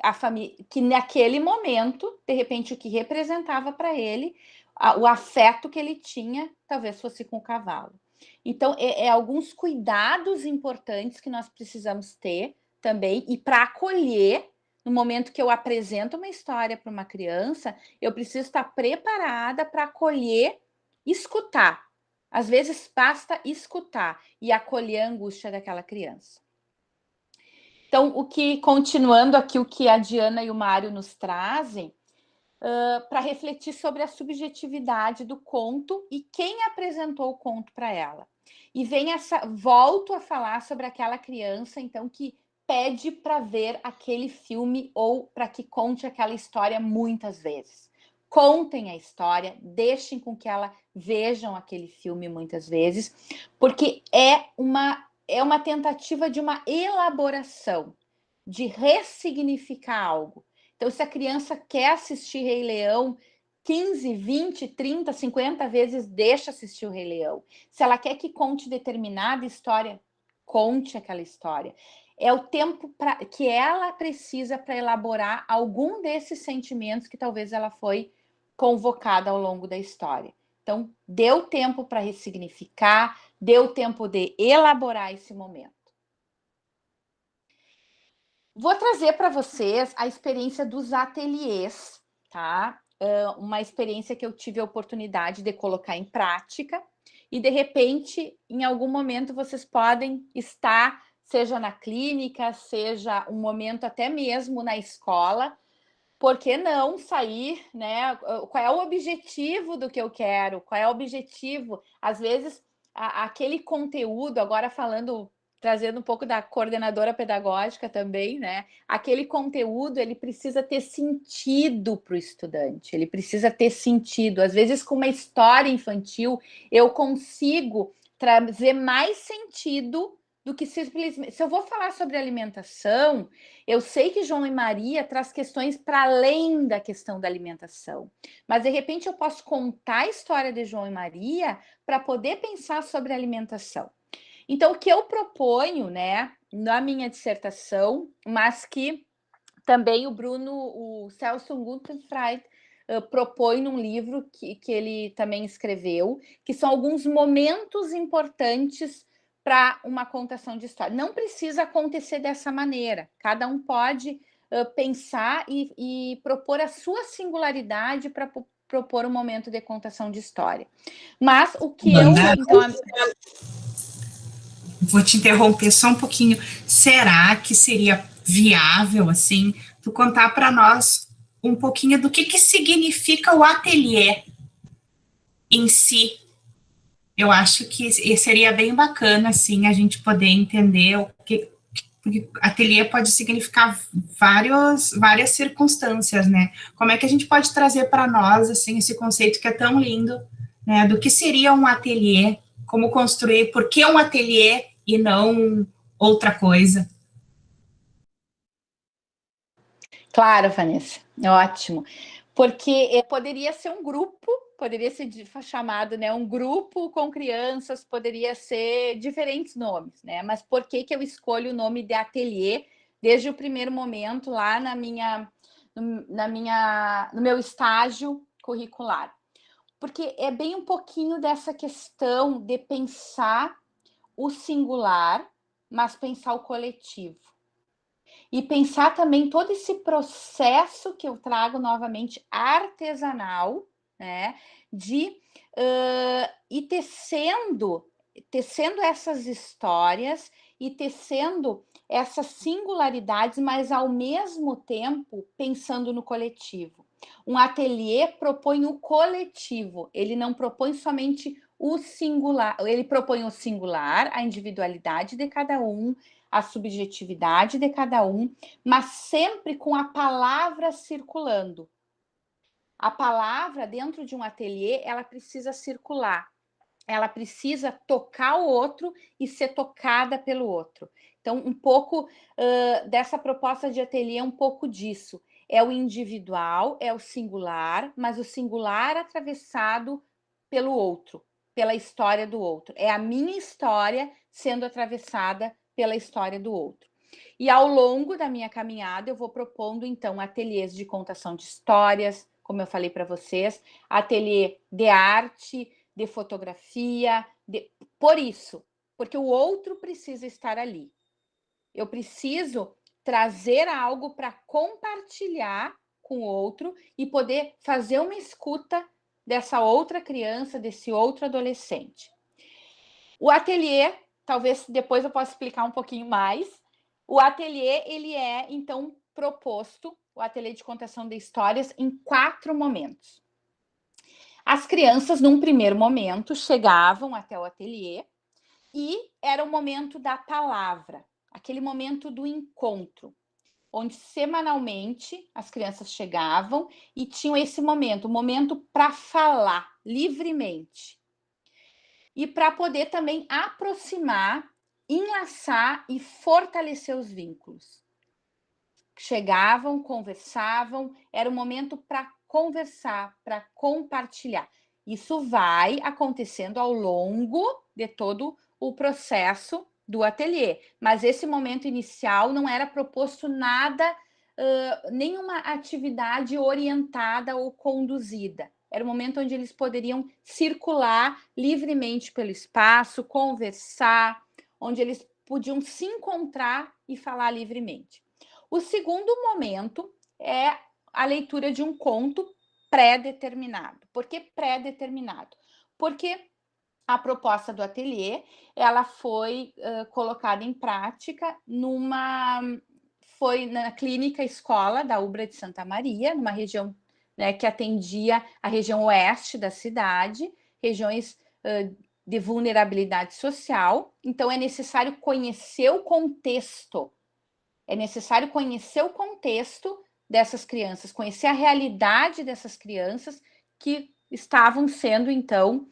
A família, que naquele momento, de repente, o que representava para ele, o afeto que ele tinha, talvez fosse com o cavalo. Então, alguns cuidados importantes que nós precisamos ter também, e para acolher, no momento que eu apresento uma história para uma criança, eu preciso estar preparada para acolher, escutar. Às vezes, basta escutar e acolher a angústia daquela criança. Então, continuando aqui o que a Diana e o Mário nos trazem, para refletir sobre a subjetividade do conto e quem apresentou o conto para ela. E volto a falar sobre aquela criança, então, que pede para ver aquele filme ou para que conte aquela história muitas vezes. Contem a história, deixem com que ela vejam aquele filme muitas vezes, porque é uma tentativa de uma elaboração, de ressignificar algo. Então, se a criança quer assistir Rei Leão 15, 20, 30, 50 vezes, deixa assistir o Rei Leão. Se ela quer que conte determinada história, conte aquela história. É o tempo que ela precisa para elaborar algum desses sentimentos que talvez ela foi convocada ao longo da história. Então, deu tempo para ressignificar, deu tempo de elaborar esse momento. Vou trazer para vocês a experiência dos ateliês, tá? Uma experiência que eu tive a oportunidade de colocar em prática e, de repente, em algum momento vocês podem estar, seja na clínica, seja um momento até mesmo na escola. Por que não sair, né? Qual é o objetivo do que eu quero? Qual é o objetivo? Às vezes, aquele conteúdo, agora trazendo um pouco da coordenadora pedagógica também, né? Aquele conteúdo, ele precisa ter sentido para o estudante, ele precisa ter sentido. Às vezes, com uma história infantil, eu consigo trazer mais sentido do que simplesmente... Se eu vou falar sobre alimentação, eu sei que João e Maria traz questões para além da questão da alimentação, mas de repente eu posso contar a história de João e Maria para poder pensar sobre alimentação. Então, o que eu proponho, né, na minha dissertação, mas que também o Celso Guttenfreit propõe num livro que ele também escreveu, que são alguns momentos importantes para uma contação de história. Não precisa acontecer dessa maneira. Cada um pode pensar e propor a sua singularidade para propor um momento de contação de história. Mas o que Amanda, então, vou te interromper só um pouquinho. Será que seria viável, assim, tu contar para nós um pouquinho do que significa o ateliê em si? Eu acho que seria bem bacana, assim, a gente poder entender o que, porque ateliê pode significar várias circunstâncias, né? Como é que a gente pode trazer para nós, assim, esse conceito que é tão lindo, né? Do que seria um ateliê, como construir, por que um ateliê e não outra coisa? claro, Vanessa, ótimo. Porque poderia ser um grupo, poderia ser chamado, né, um grupo com crianças, poderia ser diferentes nomes, né? Mas por que eu escolho o nome de ateliê desde o primeiro momento lá no meu estágio curricular? Porque é bem um pouquinho dessa questão de pensar o singular, mas pensar o coletivo. E pensar também todo esse processo que eu trago novamente artesanal, né, de ir tecendo essas histórias e tecendo essas singularidades, mas ao mesmo tempo pensando no coletivo. Um ateliê propõe o coletivo, ele não propõe somente o singular, ele propõe o singular, a individualidade de cada um, a subjetividade de cada um, mas sempre com a palavra circulando. A palavra dentro de um ateliê, ela precisa circular. Ela precisa tocar o outro e ser tocada pelo outro. Então, um pouco dessa proposta de ateliê é um pouco disso. É o individual, é o singular, mas o singular atravessado pelo outro, pela história do outro. É a minha história sendo atravessada pela história do outro. E ao longo da minha caminhada, eu vou propondo, então, ateliês de contação de histórias, como eu falei para vocês, ateliê de arte, de fotografia, por isso, porque o outro precisa estar ali. Eu preciso trazer algo para compartilhar com o outro e poder fazer uma escuta dessa outra criança, desse outro adolescente. O ateliê, talvez depois eu possa explicar um pouquinho mais. O ateliê, ele é, então, proposto, o ateliê de contação de histórias, em 4 momentos. As crianças, num primeiro momento, chegavam até o ateliê e era o momento da palavra, aquele momento do encontro, onde semanalmente as crianças chegavam e tinham esse momento, o momento para falar livremente. E para poder também aproximar, enlaçar e fortalecer os vínculos. Chegavam, conversavam, era o momento para conversar, para compartilhar. Isso vai acontecendo ao longo de todo o processo do ateliê, mas esse momento inicial não era proposto nada, nenhuma atividade orientada ou conduzida. Era o momento onde eles poderiam circular livremente pelo espaço, conversar, onde eles podiam se encontrar e falar livremente. O segundo momento é a leitura de um conto pré-determinado. Por que pré-determinado? Porque a proposta do ateliê, ela foi colocada em prática foi na clínica escola da Ubra de Santa Maria, numa região, né, que atendia a região oeste da cidade, regiões de vulnerabilidade social. Então, é necessário conhecer o contexto. É necessário conhecer o contexto dessas crianças, conhecer a realidade dessas crianças que estavam sendo, então,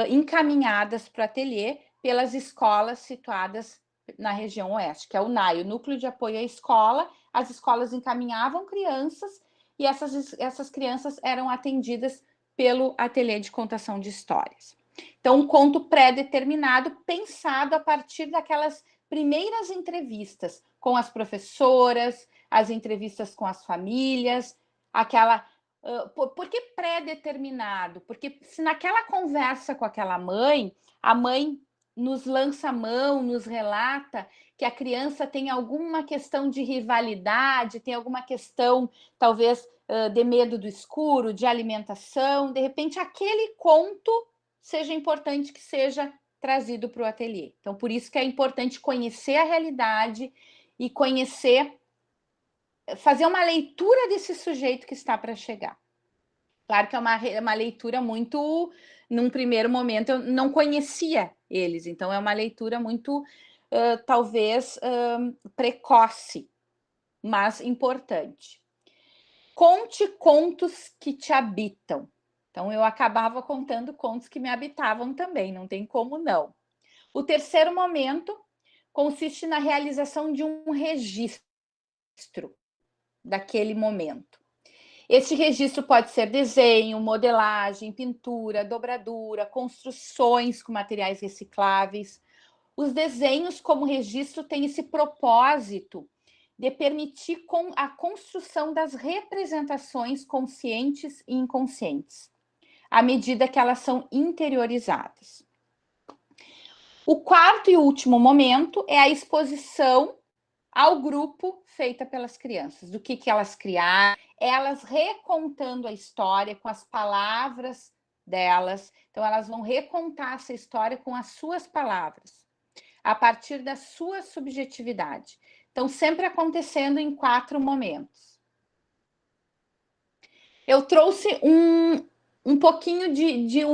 encaminhadas para o ateliê pelas escolas situadas na região oeste, que é o NAI, o Núcleo de Apoio à Escola. As escolas encaminhavam crianças e essas crianças eram atendidas pelo ateliê de contação de histórias. Então, um conto pré-determinado, pensado a partir daquelas primeiras entrevistas com as professoras, as entrevistas com as famílias, aquela... por que pré-determinado? Porque se naquela conversa com aquela mãe, a mãe nos lança a mão, nos relata que a criança tem alguma questão de rivalidade, tem alguma questão, talvez, de medo do escuro, de alimentação, de repente aquele conto seja importante que seja trazido para o ateliê. Então, por isso que é importante conhecer a realidade e conhecer, fazer uma leitura desse sujeito que está para chegar. Claro que é uma leitura muito, num primeiro momento, eu não conhecia eles, então é uma leitura muito, talvez, precoce, mas importante. Conte contos que te habitam. Então, eu acabava contando contos que me habitavam também, não tem como não. O terceiro momento consiste na realização de um registro daquele momento. Esse registro pode ser desenho, modelagem, pintura, dobradura, construções com materiais recicláveis. Os desenhos como registro têm esse propósito de permitir a construção das representações conscientes e inconscientes, à medida que elas são interiorizadas. O quarto e último momento é a exposição ao grupo feita pelas crianças, do que elas criaram, elas recontando a história com as palavras delas. Então, elas vão recontar essa história com as suas palavras, a partir da sua subjetividade. Então, sempre acontecendo em 4 momentos. Eu trouxe um pouquinho de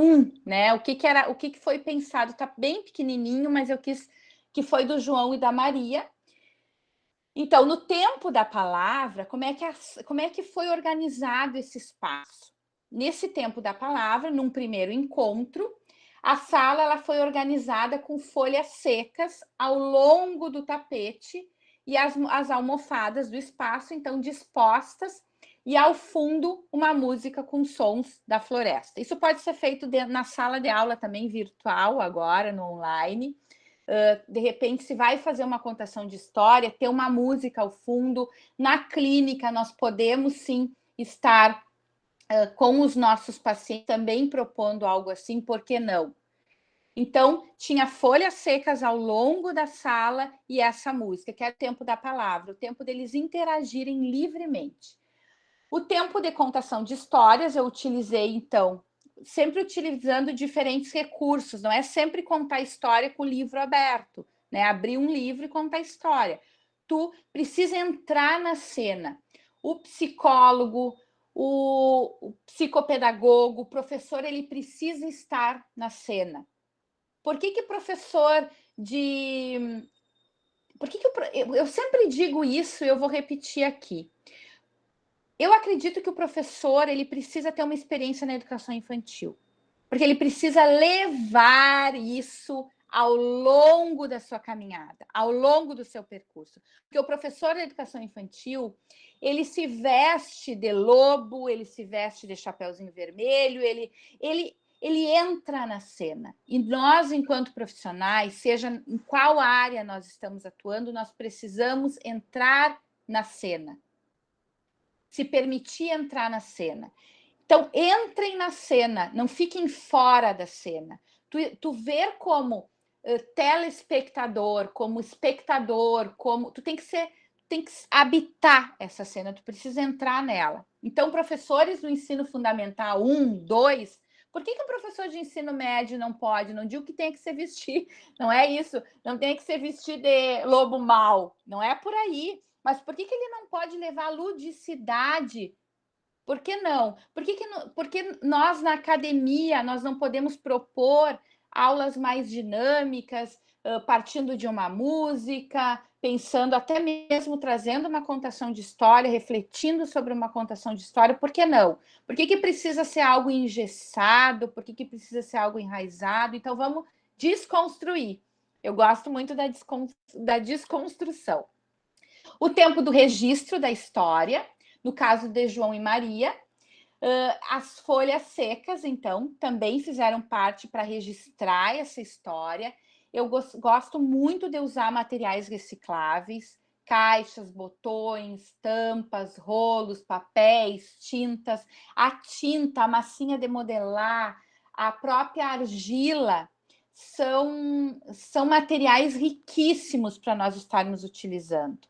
né? O que foi pensado, está bem pequenininho, mas eu quis que foi do João e da Maria. Então, no tempo da palavra, como é que foi organizado esse espaço? Nesse tempo da palavra, num primeiro encontro, a sala ela foi organizada com folhas secas ao longo do tapete e as almofadas do espaço, então, dispostas, e ao fundo, uma música com sons da floresta. Isso pode ser feito na sala de aula também virtual, agora, no online. De repente, se vai fazer uma contação de história, ter uma música ao fundo. Na clínica, nós podemos, sim, estar com os nossos pacientes também propondo algo assim, por que não? Então, tinha folhas secas ao longo da sala e essa música, que é o tempo da palavra, o tempo deles interagirem livremente. O tempo de contação de histórias eu utilizei, então, sempre utilizando diferentes recursos, não é sempre contar história com o livro aberto, né? Abrir um livro e contar história. Tu precisa entrar na cena. O psicólogo, o psicopedagogo, o professor, ele precisa estar na cena. Por que professor de... eu sempre digo isso, eu vou repetir aqui. Eu acredito que o professor ele precisa ter uma experiência na educação infantil, porque ele precisa levar isso ao longo da sua caminhada, ao longo do seu percurso. Porque o professor da educação infantil, ele se veste de lobo, ele se veste de chapeuzinho vermelho, ele entra na cena. E nós, enquanto profissionais, seja em qual área nós estamos atuando, nós precisamos entrar na cena. Se permitir entrar na cena. Então, entrem na cena, não fiquem fora da cena. Tu ver como telespectador, como espectador, como tu tem que habitar essa cena, tu precisa entrar nela. Então, professores do ensino fundamental 1, 2, por que o professor de ensino médio não pode? Não digo que tem que se vestir, não é isso, não tem que se vestir de lobo mau, não é por aí. Mas por que ele não pode levar ludicidade? Por que não? Porque nós, na academia, nós não podemos propor aulas mais dinâmicas, partindo de uma música, pensando até mesmo trazendo uma contação de história, refletindo sobre uma contação de história, por que não? Por que precisa ser algo engessado? Por que precisa ser algo enraizado? Então, vamos desconstruir. Eu gosto muito da desconstrução. O tempo do registro da história, no caso de João e Maria, as folhas secas, então, também fizeram parte para registrar essa história. Eu gosto muito de usar materiais recicláveis, caixas, botões, tampas, rolos, papéis, tintas. A tinta, a massinha de modelar, a própria argila são materiais riquíssimos para nós estarmos utilizando.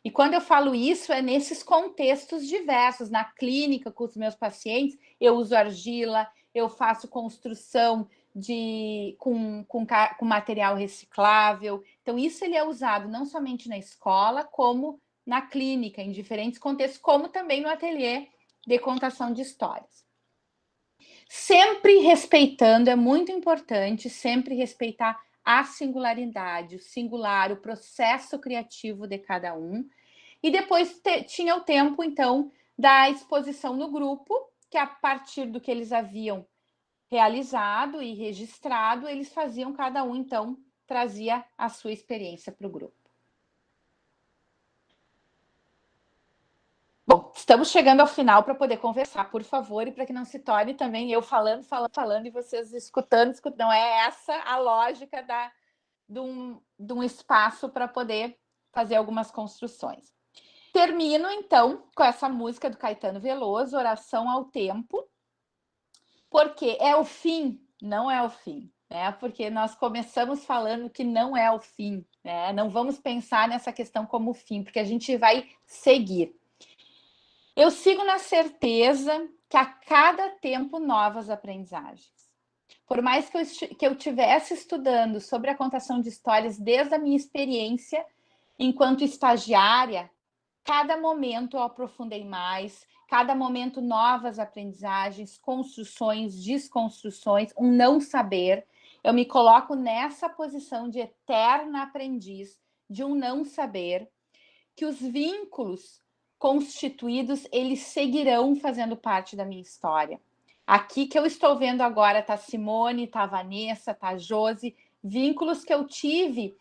E quando eu falo isso, é nesses contextos diversos. Na clínica, com os meus pacientes, eu uso argila, eu faço construção com material reciclável. Então, isso ele é usado não somente na escola, como na clínica, em diferentes contextos, como também no ateliê de contação de histórias. Sempre respeitando, é muito importante, sempre respeitar a singularidade, o singular, o processo criativo de cada um. E depois tinha o tempo, então, da exposição no grupo, que a partir do que eles haviam realizado e registrado, eles faziam, cada um, então, trazia a sua experiência para o grupo. Bom, estamos chegando ao final para poder conversar, por favor, e para que não se torne também eu falando e vocês escutando. Não é essa a lógica de um espaço para poder fazer algumas construções. Termino, então, com essa música do Caetano Veloso, Oração ao Tempo, porque é o fim, não é o fim, né? Porque nós começamos falando que não é o fim, né? Não vamos pensar nessa questão como fim, porque a gente vai seguir. Eu sigo na certeza que a cada tempo novas aprendizagens. Por mais que eu tivesse estudando sobre a contação de histórias desde a minha experiência enquanto estagiária, cada momento eu aprofundei mais, cada momento novas aprendizagens, construções, desconstruções, um não saber. Eu me coloco nessa posição de eterna aprendiz, de um não saber, que os vínculos constituídos, eles seguirão fazendo parte da minha história. Aqui que eu estou vendo agora tá Simone, tá Vanessa, tá Josi, vínculos que eu tive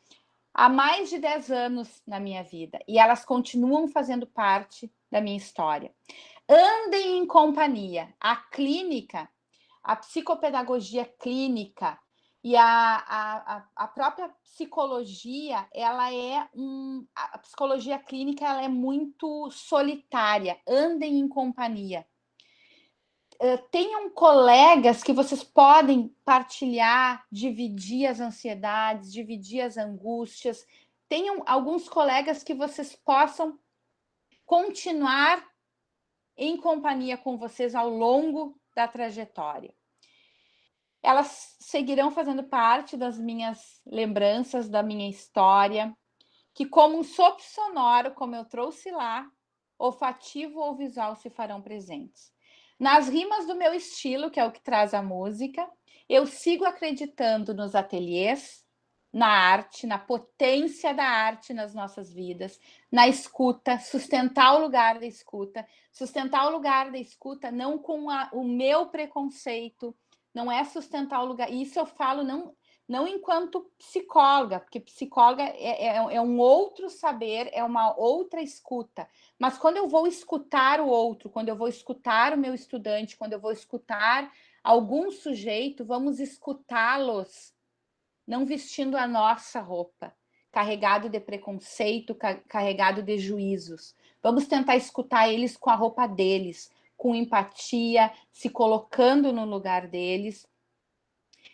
há mais de 10 anos na minha vida, e elas continuam fazendo parte da minha história. Andem em companhia. A clínica, a psicopedagogia clínica e a própria psicologia, a psicologia clínica, ela é muito solitária. Andem em companhia. Tenham colegas que vocês podem partilhar, dividir as ansiedades, dividir as angústias. Tenham alguns colegas que vocês possam continuar em companhia com vocês ao longo da trajetória. Elas seguirão fazendo parte das minhas lembranças, da minha história, que como um sopro sonoro, como eu trouxe lá, olfativo ou visual se farão presentes. Nas rimas do meu estilo, que é o que traz a música, eu sigo acreditando nos ateliês, na arte, na potência da arte nas nossas vidas, na escuta, sustentar o lugar da escuta não com o meu preconceito, não é sustentar o lugar, isso eu falo não enquanto psicóloga, porque psicóloga é um outro saber, é uma outra escuta. Mas quando eu vou escutar o outro, quando eu vou escutar o meu estudante, quando eu vou escutar algum sujeito, vamos escutá-los, não vestindo a nossa roupa, carregado de preconceito, carregado de juízos. Vamos tentar escutar eles com a roupa deles, com empatia, se colocando no lugar deles.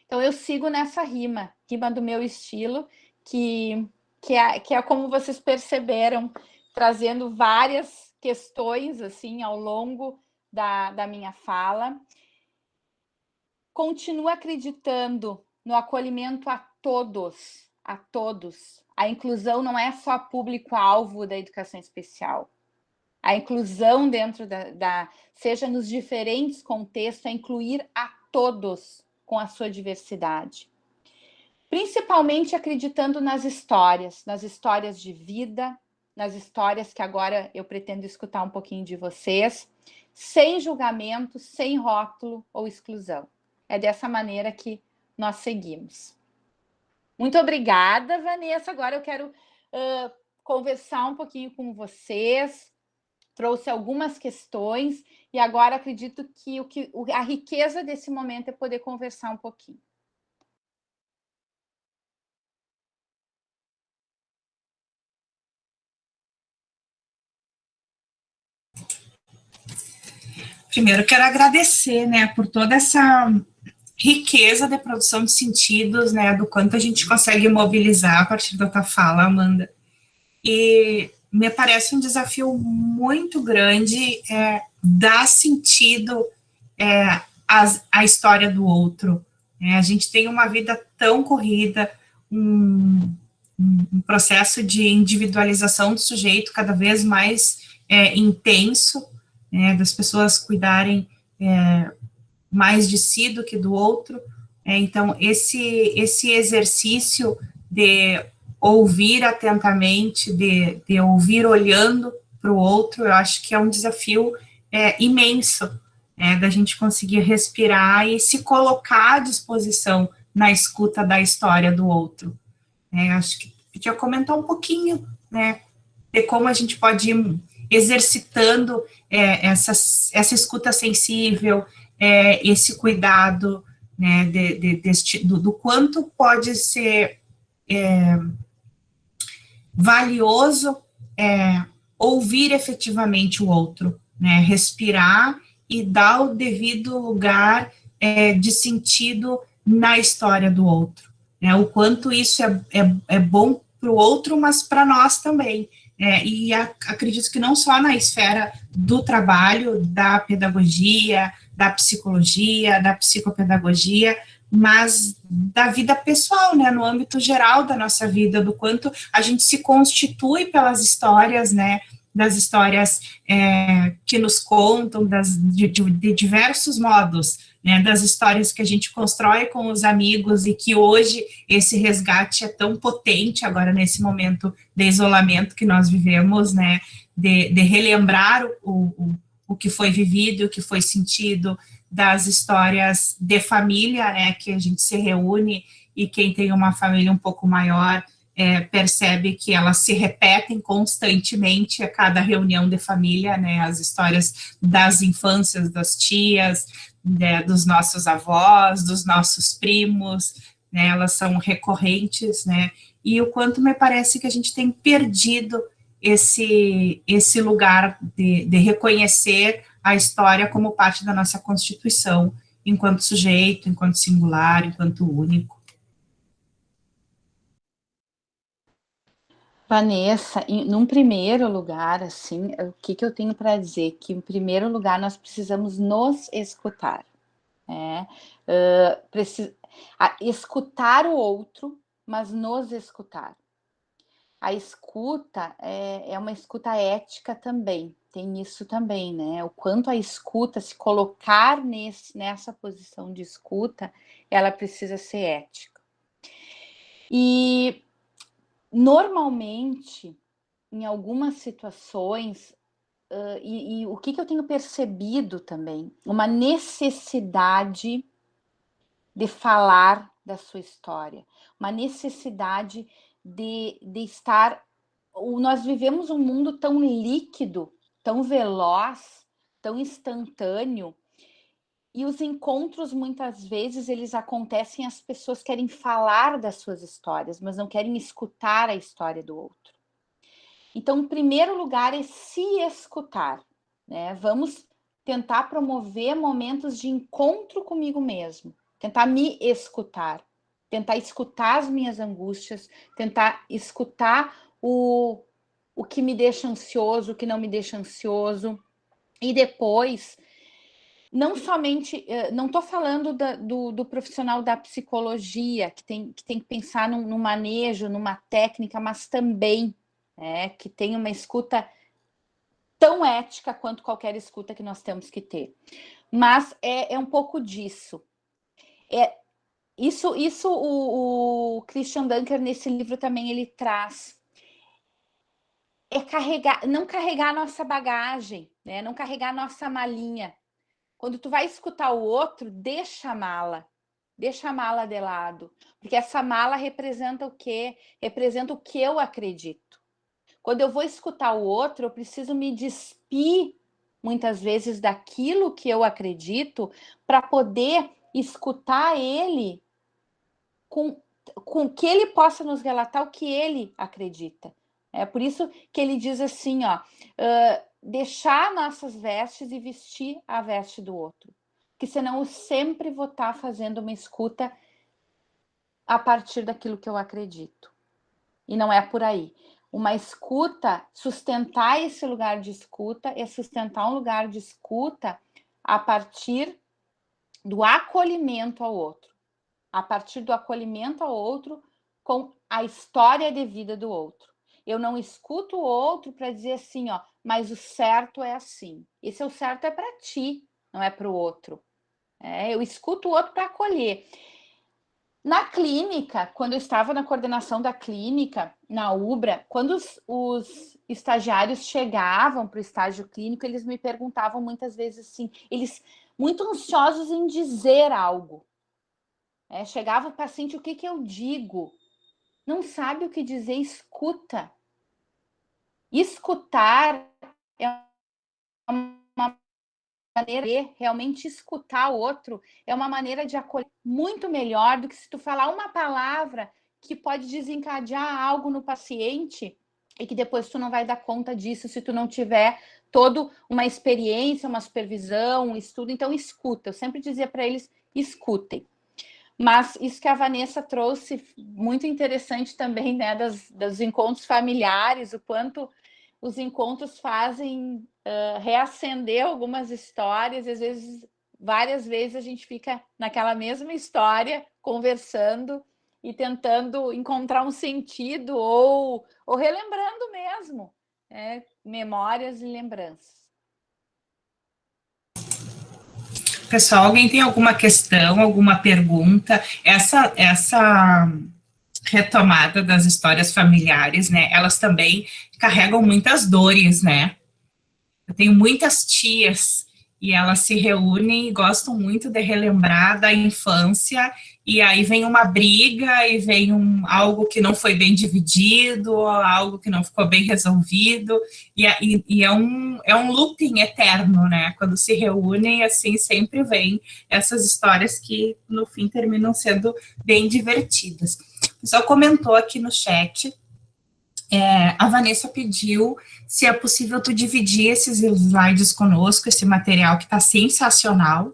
Então, eu sigo nessa rima do meu estilo, que é como vocês perceberam, trazendo várias questões assim ao longo da minha fala. Continuo acreditando no acolhimento a todos, a todos. A inclusão não é só público-alvo da educação especial. A inclusão dentro seja nos diferentes contextos, é incluir a todos com a sua diversidade. Principalmente acreditando nas histórias de vida, nas histórias que agora eu pretendo escutar um pouquinho de vocês, sem julgamento, sem rótulo ou exclusão. É dessa maneira que nós seguimos. Muito obrigada, Vanessa. Agora eu quero conversar um pouquinho com vocês. Trouxe algumas questões e agora acredito que a riqueza desse momento é poder conversar um pouquinho. Primeiro, quero agradecer, né, por toda essa riqueza de produção de sentidos, né, do quanto a gente consegue mobilizar a partir da tua fala, Amanda. E me parece um desafio muito grande dar sentido à história do outro. A gente tem uma vida tão corrida, um processo de individualização do sujeito cada vez mais intenso, das pessoas cuidarem mais de si do que do outro. Então, esse exercício de ouvir atentamente, de ouvir olhando para o outro, eu acho que é um desafio imenso, da gente conseguir respirar e se colocar à disposição na escuta da história do outro. Acho que podia comentar um pouquinho, né, de como a gente pode ir exercitando essa escuta sensível, esse cuidado, né, do quanto pode ser valioso ouvir efetivamente o outro, né, respirar e dar o devido lugar de sentido na história do outro. O quanto isso é bom para o outro, mas para nós também. E acredito que não só na esfera do trabalho, da pedagogia, da psicologia, da psicopedagogia, mas da vida pessoal, né, no âmbito geral da nossa vida, do quanto a gente se constitui pelas histórias, né, das histórias que nos contam, de diversos modos, né, das histórias que a gente constrói com os amigos e que hoje esse resgate é tão potente agora nesse momento de isolamento que nós vivemos, né, de relembrar o que foi vivido, o que foi sentido, das histórias de família, né, que a gente se reúne e quem tem uma família um pouco maior percebe que elas se repetem constantemente a cada reunião de família, né, as histórias das infâncias, das tias, né, dos nossos avós, dos nossos primos, né, elas são recorrentes, né, e o quanto me parece que a gente tem perdido esse lugar de reconhecer a história como parte da nossa constituição, enquanto sujeito, enquanto singular, enquanto único. Vanessa, num primeiro lugar, assim, o que eu tenho para dizer? Que, em primeiro lugar, nós precisamos nos escutar. Escutar o outro, mas nos escutar. A escuta é uma escuta ética também, tem isso também, né? O quanto a escuta, se colocar nessa posição de escuta, ela precisa ser ética. E, normalmente, em algumas situações, e o que eu tenho percebido também, uma necessidade de falar da sua história, uma necessidade de estar... Nós vivemos um mundo tão líquido, tão veloz, tão instantâneo, e os encontros, muitas vezes, eles acontecem, as pessoas querem falar das suas histórias, mas não querem escutar a história do outro. Então, em primeiro lugar, é se escutar, né? Vamos tentar promover momentos de encontro comigo mesmo, tentar me escutar, tentar escutar as minhas angústias, tentar escutar o que me deixa ansioso, o que não me deixa ansioso, e depois, não somente, não estou falando do profissional da psicologia, que tem que pensar no manejo, numa técnica, mas também que tem uma escuta tão ética quanto qualquer escuta que nós temos que ter. Mas é um pouco disso. Isso o Christian Dunker, nesse livro também, ele traz. Não carregar a nossa bagagem, né? Não carregar a nossa malinha. Quando tu vai escutar o outro, deixa a mala de lado, porque essa mala representa o quê? Representa o que eu acredito. Quando eu vou escutar o outro, eu preciso me despir, muitas vezes, daquilo que eu acredito, para poder escutar ele com que ele possa nos relatar o que ele acredita. É por isso que ele diz assim, deixar nossas vestes e vestir a veste do outro. porque senão eu sempre vou estar fazendo uma escuta a partir daquilo que eu acredito. E não é por aí. Uma escuta, sustentar esse lugar de escuta, é sustentar um lugar de escuta a partir do acolhimento ao outro. A partir do acolhimento ao outro com a história de vida do outro. Eu não escuto o outro para dizer assim, ó, mas o certo é assim. Esse é o certo é para ti, não é para o outro. Eu escuto o outro para acolher. Na clínica, quando eu estava na coordenação da clínica, na UBRA, quando os estagiários chegavam para o estágio clínico, eles me perguntavam muitas vezes assim, eles muito ansiosos em dizer algo. Chegava o paciente, o que eu digo? Não sabe o que dizer, escuta. Escutar é uma maneira de realmente escutar o outro, é uma maneira de acolher muito melhor do que se tu falar uma palavra que pode desencadear algo no paciente e que depois tu não vai dar conta disso se tu não tiver toda uma experiência, uma supervisão, um estudo. Então, escuta. Eu sempre dizia para eles, escutem. Mas isso que a Vanessa trouxe, muito interessante também, né, dos encontros familiares, o quanto os encontros fazem reacender algumas histórias, e às vezes, várias vezes a gente fica naquela mesma história, conversando e tentando encontrar um sentido ou relembrando mesmo, memórias e lembranças. Pessoal, alguém tem alguma questão, alguma pergunta? Essa retomada das histórias familiares, né? Elas também carregam muitas dores, né? Eu tenho muitas tias e elas se reúnem e gostam muito de relembrar da infância, e aí vem uma briga e vem algo que não foi bem dividido, algo que não ficou bem resolvido, e é um looping eterno, né? Quando se reúnem, assim, sempre vem essas histórias que, no fim, terminam sendo bem divertidas. O pessoal comentou aqui no chat, a Vanessa pediu se é possível tu dividir esses slides conosco, esse material que está sensacional,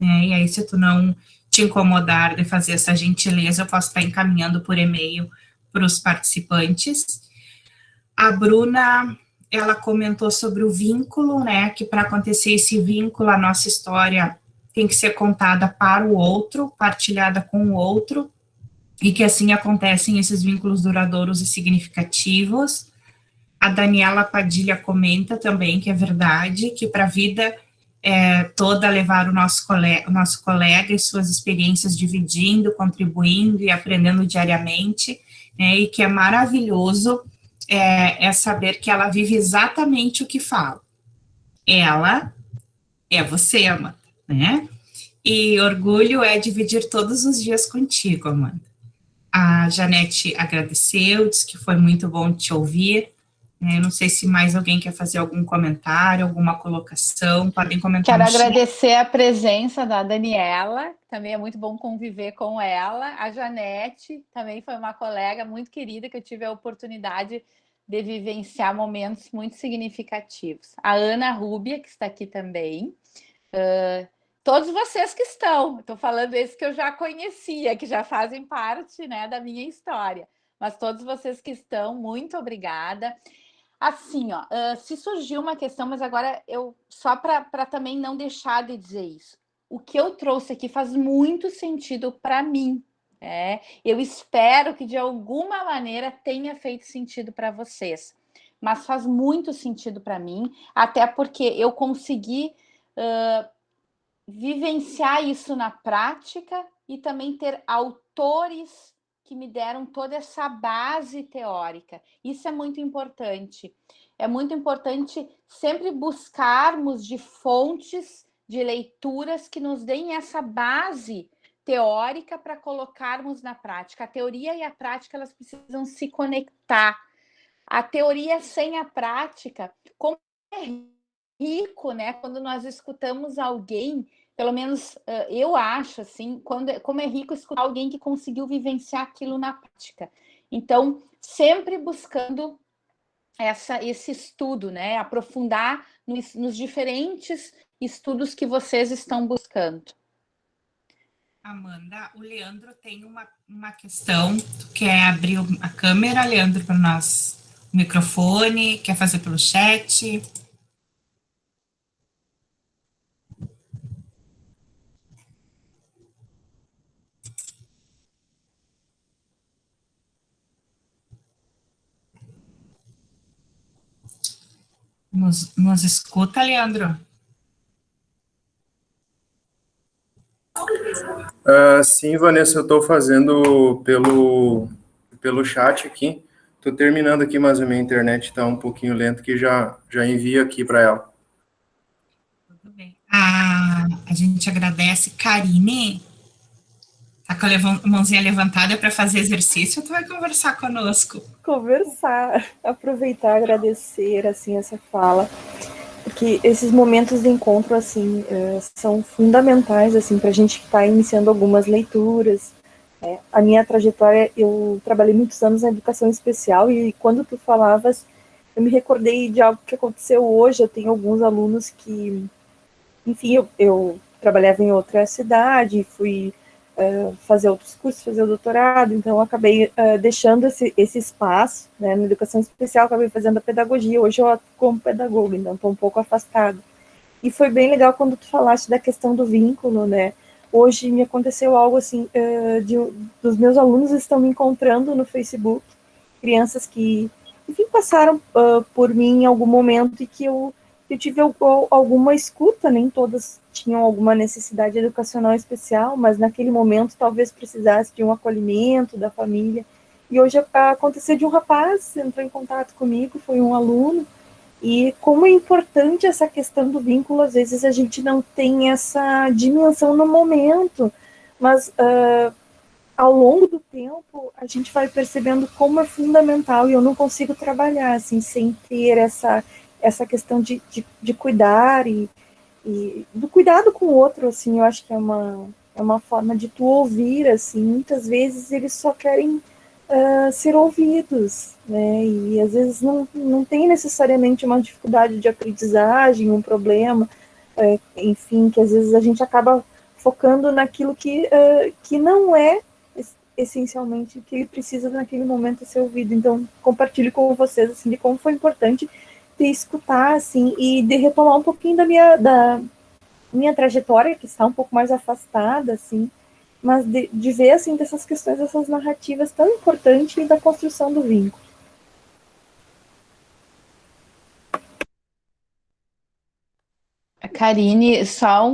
né? E aí, se tu não te incomodar de fazer essa gentileza, eu posso estar encaminhando por e-mail para os participantes. A Bruna, ela comentou sobre o vínculo, né? Que para acontecer esse vínculo, a nossa história tem que ser contada para o outro, partilhada com o outro, e que assim acontecem esses vínculos duradouros e significativos. A Daniela Padilha comenta também que é verdade, que para a vida toda levar o nosso colega e suas experiências dividindo, contribuindo e aprendendo diariamente, né, e que é maravilhoso saber que ela vive exatamente o que fala. Ela é você, Amanda, né? E orgulho é dividir todos os dias contigo, Amanda. A Janete agradeceu, disse que foi muito bom te ouvir. Não sei se mais alguém quer fazer algum comentário, alguma colocação, podem comentar. Quero agradecer a presença da Daniela, também é muito bom conviver com ela. A Janete também foi uma colega muito querida, que eu tive a oportunidade de vivenciar momentos muito significativos. A Ana Rúbia, que está aqui também. Todos vocês que estão, estou falando esses que eu já conhecia, que já fazem parte, né, da minha história, mas todos vocês que estão, muito obrigada. Assim, ó, se surgiu uma questão, mas agora eu, só para também não deixar de dizer isso, o que eu trouxe aqui faz muito sentido para mim, eu espero que de alguma maneira tenha feito sentido para vocês, mas faz muito sentido para mim, até porque eu consegui vivenciar isso na prática e também ter autores que me deram toda essa base teórica. Isso é muito importante. É muito importante sempre buscarmos de fontes, de leituras que nos deem essa base teórica para colocarmos na prática. A teoria e a prática, elas precisam se conectar. A teoria sem a prática, como é rico, né? Quando nós escutamos alguém, pelo menos eu acho assim, como é rico escutar alguém que conseguiu vivenciar aquilo na prática. Então, sempre buscando esse estudo, né? Aprofundar nos diferentes estudos que vocês estão buscando. Amanda, o Leandro tem uma questão. Tu quer abrir a câmera, Leandro, para nós? O microfone? Quer fazer pelo chat? Nos escuta, Leandro? Sim, Vanessa, eu estou fazendo pelo chat aqui. Estou terminando aqui, mas a minha internet está um pouquinho lenta, que já envio aqui para ela. Tudo bem. A gente agradece. Karine, tá com a mãozinha levantada para fazer exercício ou tu vai conversar conosco? Conversar, aproveitar, agradecer, assim, essa fala, porque esses momentos de encontro, assim, são fundamentais, assim, para a gente que está iniciando algumas leituras. A minha trajetória, eu trabalhei muitos anos na educação especial e quando tu falavas, eu me recordei de algo que aconteceu hoje. Eu tenho alguns alunos que, enfim, eu trabalhava em outra cidade, fui fazer outros cursos, fazer o doutorado, então eu acabei deixando esse espaço, né, na educação especial, acabei fazendo a pedagogia. Hoje eu atuo como pedagoga, então estou um pouco afastada. E foi bem legal quando tu falaste da questão do vínculo, né? Hoje me aconteceu algo assim, dos meus alunos estão me encontrando no Facebook, crianças que, enfim, passaram por mim em algum momento e que eu tive alguma escuta. Nem todas tinham alguma necessidade educacional especial, mas naquele momento talvez precisasse de um acolhimento da família. E hoje aconteceu de um rapaz, entrou em contato comigo, foi um aluno, e como é importante essa questão do vínculo. Às vezes a gente não tem essa dimensão no momento, mas ao longo do tempo a gente vai percebendo como é fundamental, e eu não consigo trabalhar assim sem ter essa questão de cuidar e do cuidado com o outro. Assim, eu acho que é uma forma de tu ouvir, assim. Muitas vezes eles só querem ser ouvidos, né? E às vezes não tem necessariamente uma dificuldade de aprendizagem, um problema, enfim, que às vezes a gente acaba focando naquilo que não é essencialmente o que ele precisa naquele momento ser ouvido. Então, compartilho com vocês, assim, de como foi importante de escutar, assim, e de retomar um pouquinho da minha trajetória, que está um pouco mais afastada, assim, mas de ver, assim, dessas questões, dessas narrativas tão importantes e da construção do vínculo. Karine,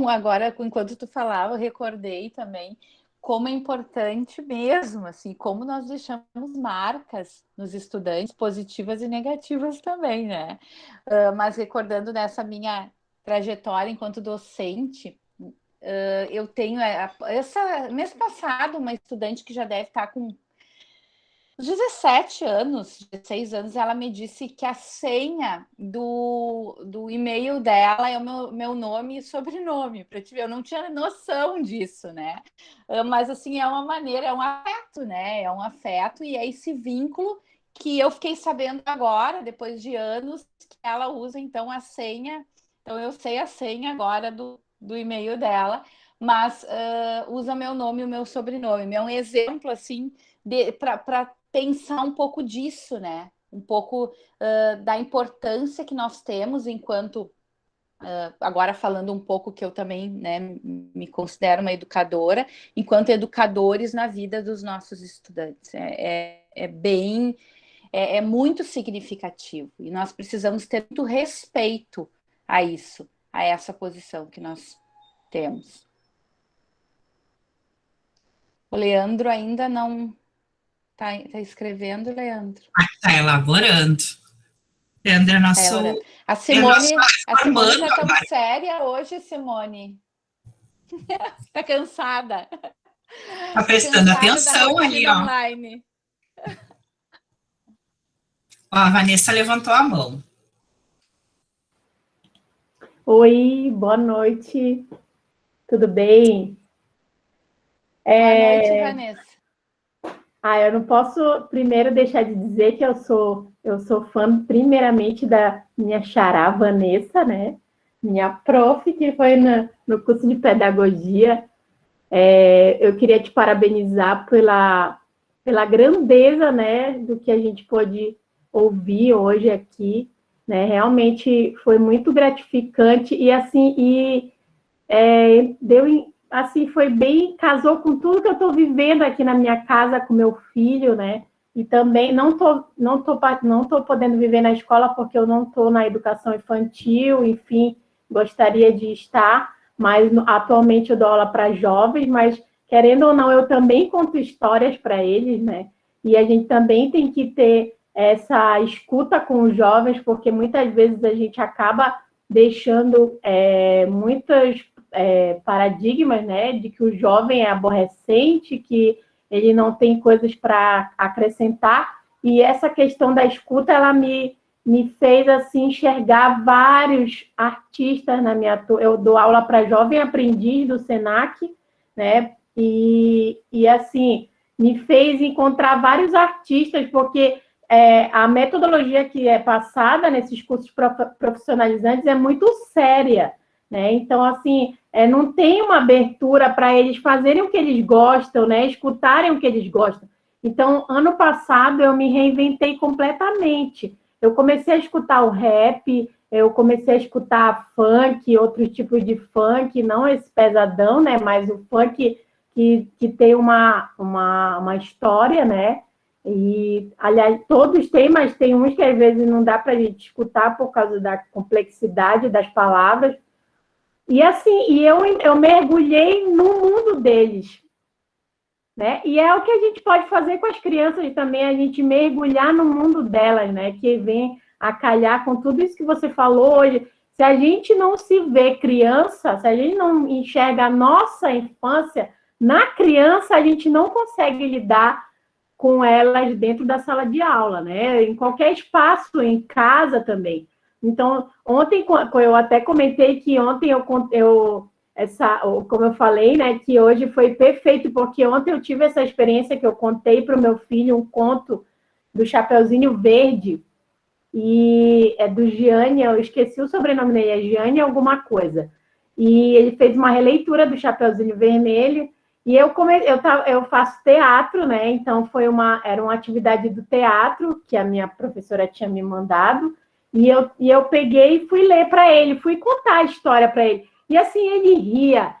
agora, enquanto tu falava, eu recordei também como é importante mesmo, assim, como nós deixamos marcas nos estudantes, positivas e negativas também, né? Mas recordando nessa minha trajetória enquanto docente, eu tenho mês passado uma estudante que já deve estar com 17 anos, 16 anos, ela me disse que a senha do e-mail dela é o meu nome e sobrenome. Para te ver, eu não tinha noção disso, né? Mas, assim, é uma maneira, é um afeto, né? É um afeto, e é esse vínculo que eu fiquei sabendo agora, depois de anos, que ela usa, então, a senha. Então, eu sei a senha agora do e-mail dela, mas usa meu nome e o meu sobrenome. É um exemplo, assim, para pensar um pouco disso, né? Um pouco da importância que nós temos enquanto, agora falando um pouco que eu também, né, me considero uma educadora, enquanto educadores na vida dos nossos estudantes. É muito significativo, e nós precisamos ter muito respeito a isso, a essa posição que nós temos. O Leandro ainda não está escrevendo, Leandro? Está elaborando. Leandro é nosso... A Simone formando já está muito séria hoje, Simone. Está cansada. Está prestando atenção ali, ó. Online. Ó, a Vanessa levantou a mão. Oi, boa noite. Tudo bem? Boa noite, Vanessa. Eu não posso primeiro deixar de dizer que eu sou fã primeiramente da minha xará Vanessa, né? minha prof, que foi no curso de pedagogia. Eu queria te parabenizar pela grandeza, né, do que a gente pôde ouvir hoje aqui, né? Realmente foi muito gratificante e assim foi bem, casou com tudo que eu estou vivendo aqui na minha casa com meu filho, né? E também não tô podendo viver na escola porque eu não estou na educação infantil, enfim, gostaria de estar, mas atualmente eu dou aula para jovens, mas querendo ou não, eu também conto histórias para eles, né? E a gente também tem que ter essa escuta com os jovens, porque muitas vezes a gente acaba deixando muitos paradigmas, né, de que o jovem é aborrecente, que ele não tem coisas para acrescentar, e essa questão da escuta, ela me fez assim enxergar vários artistas na minha... Eu dou aula para jovem aprendiz do Senac, né, e assim, me fez encontrar vários artistas, porque a metodologia que é passada nesses cursos profissionalizantes é muito séria, né? Então, assim, não tem uma abertura para eles fazerem o que eles gostam, né? Escutarem o que eles gostam. Então, ano passado, eu me reinventei completamente. Eu comecei a escutar o rap, eu comecei a escutar funk, outros tipos de funk, não esse pesadão, né? Mas o funk que tem uma história, né? E, aliás, todos têm, mas tem uns que às vezes não dá para a gente escutar por causa da complexidade das palavras. E assim, eu mergulhei no mundo deles, né? E é o que a gente pode fazer com as crianças também, a gente mergulhar no mundo delas, né? Que vem a calhar com tudo isso que você falou hoje. Se a gente não se vê criança, se a gente não enxerga a nossa infância, na criança a gente não consegue lidar com elas dentro da sala de aula, né? Em qualquer espaço, em casa também. Então, ontem, eu até comentei que ontem como eu falei, né, que hoje foi perfeito, porque ontem eu tive essa experiência que eu contei para o meu filho um conto do Chapeuzinho Verde, e é do Gianni, eu esqueci o sobrenome dele, é Gianni alguma coisa. E ele fez uma releitura do Chapeuzinho Vermelho, e eu faço teatro, né? Então era uma atividade do teatro que a minha professora tinha me mandado, e eu peguei e fui ler para ele, fui contar a história para ele. E assim, ele ria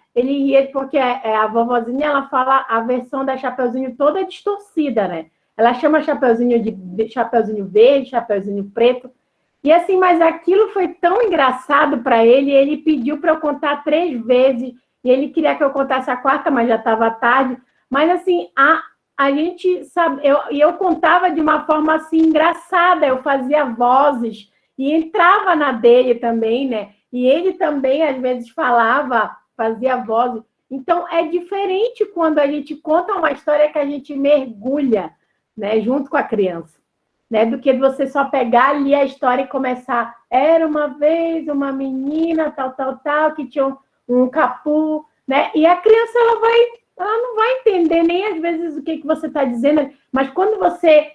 porque a vovozinha, ela fala a versão da Chapeuzinho toda distorcida, né? Ela chama Chapeuzinho de Chapeuzinho Verde, Chapeuzinho Preto. E assim, mas aquilo foi tão engraçado para ele, ele pediu para eu contar 3 vezes, e ele queria que eu contasse a 4ª, mas já estava tarde. Mas assim, a gente sabe, eu contava de uma forma assim engraçada, eu fazia vozes e entrava na dele também, né? E ele também às vezes fazia vozes. Então é diferente quando a gente conta uma história que a gente mergulha, né, junto com a criança, né, do que você só pegar ali a história e começar. Era uma vez uma menina tal que tinha um capu, né? E a criança ela não vai entender nem às vezes o que você está dizendo, mas quando você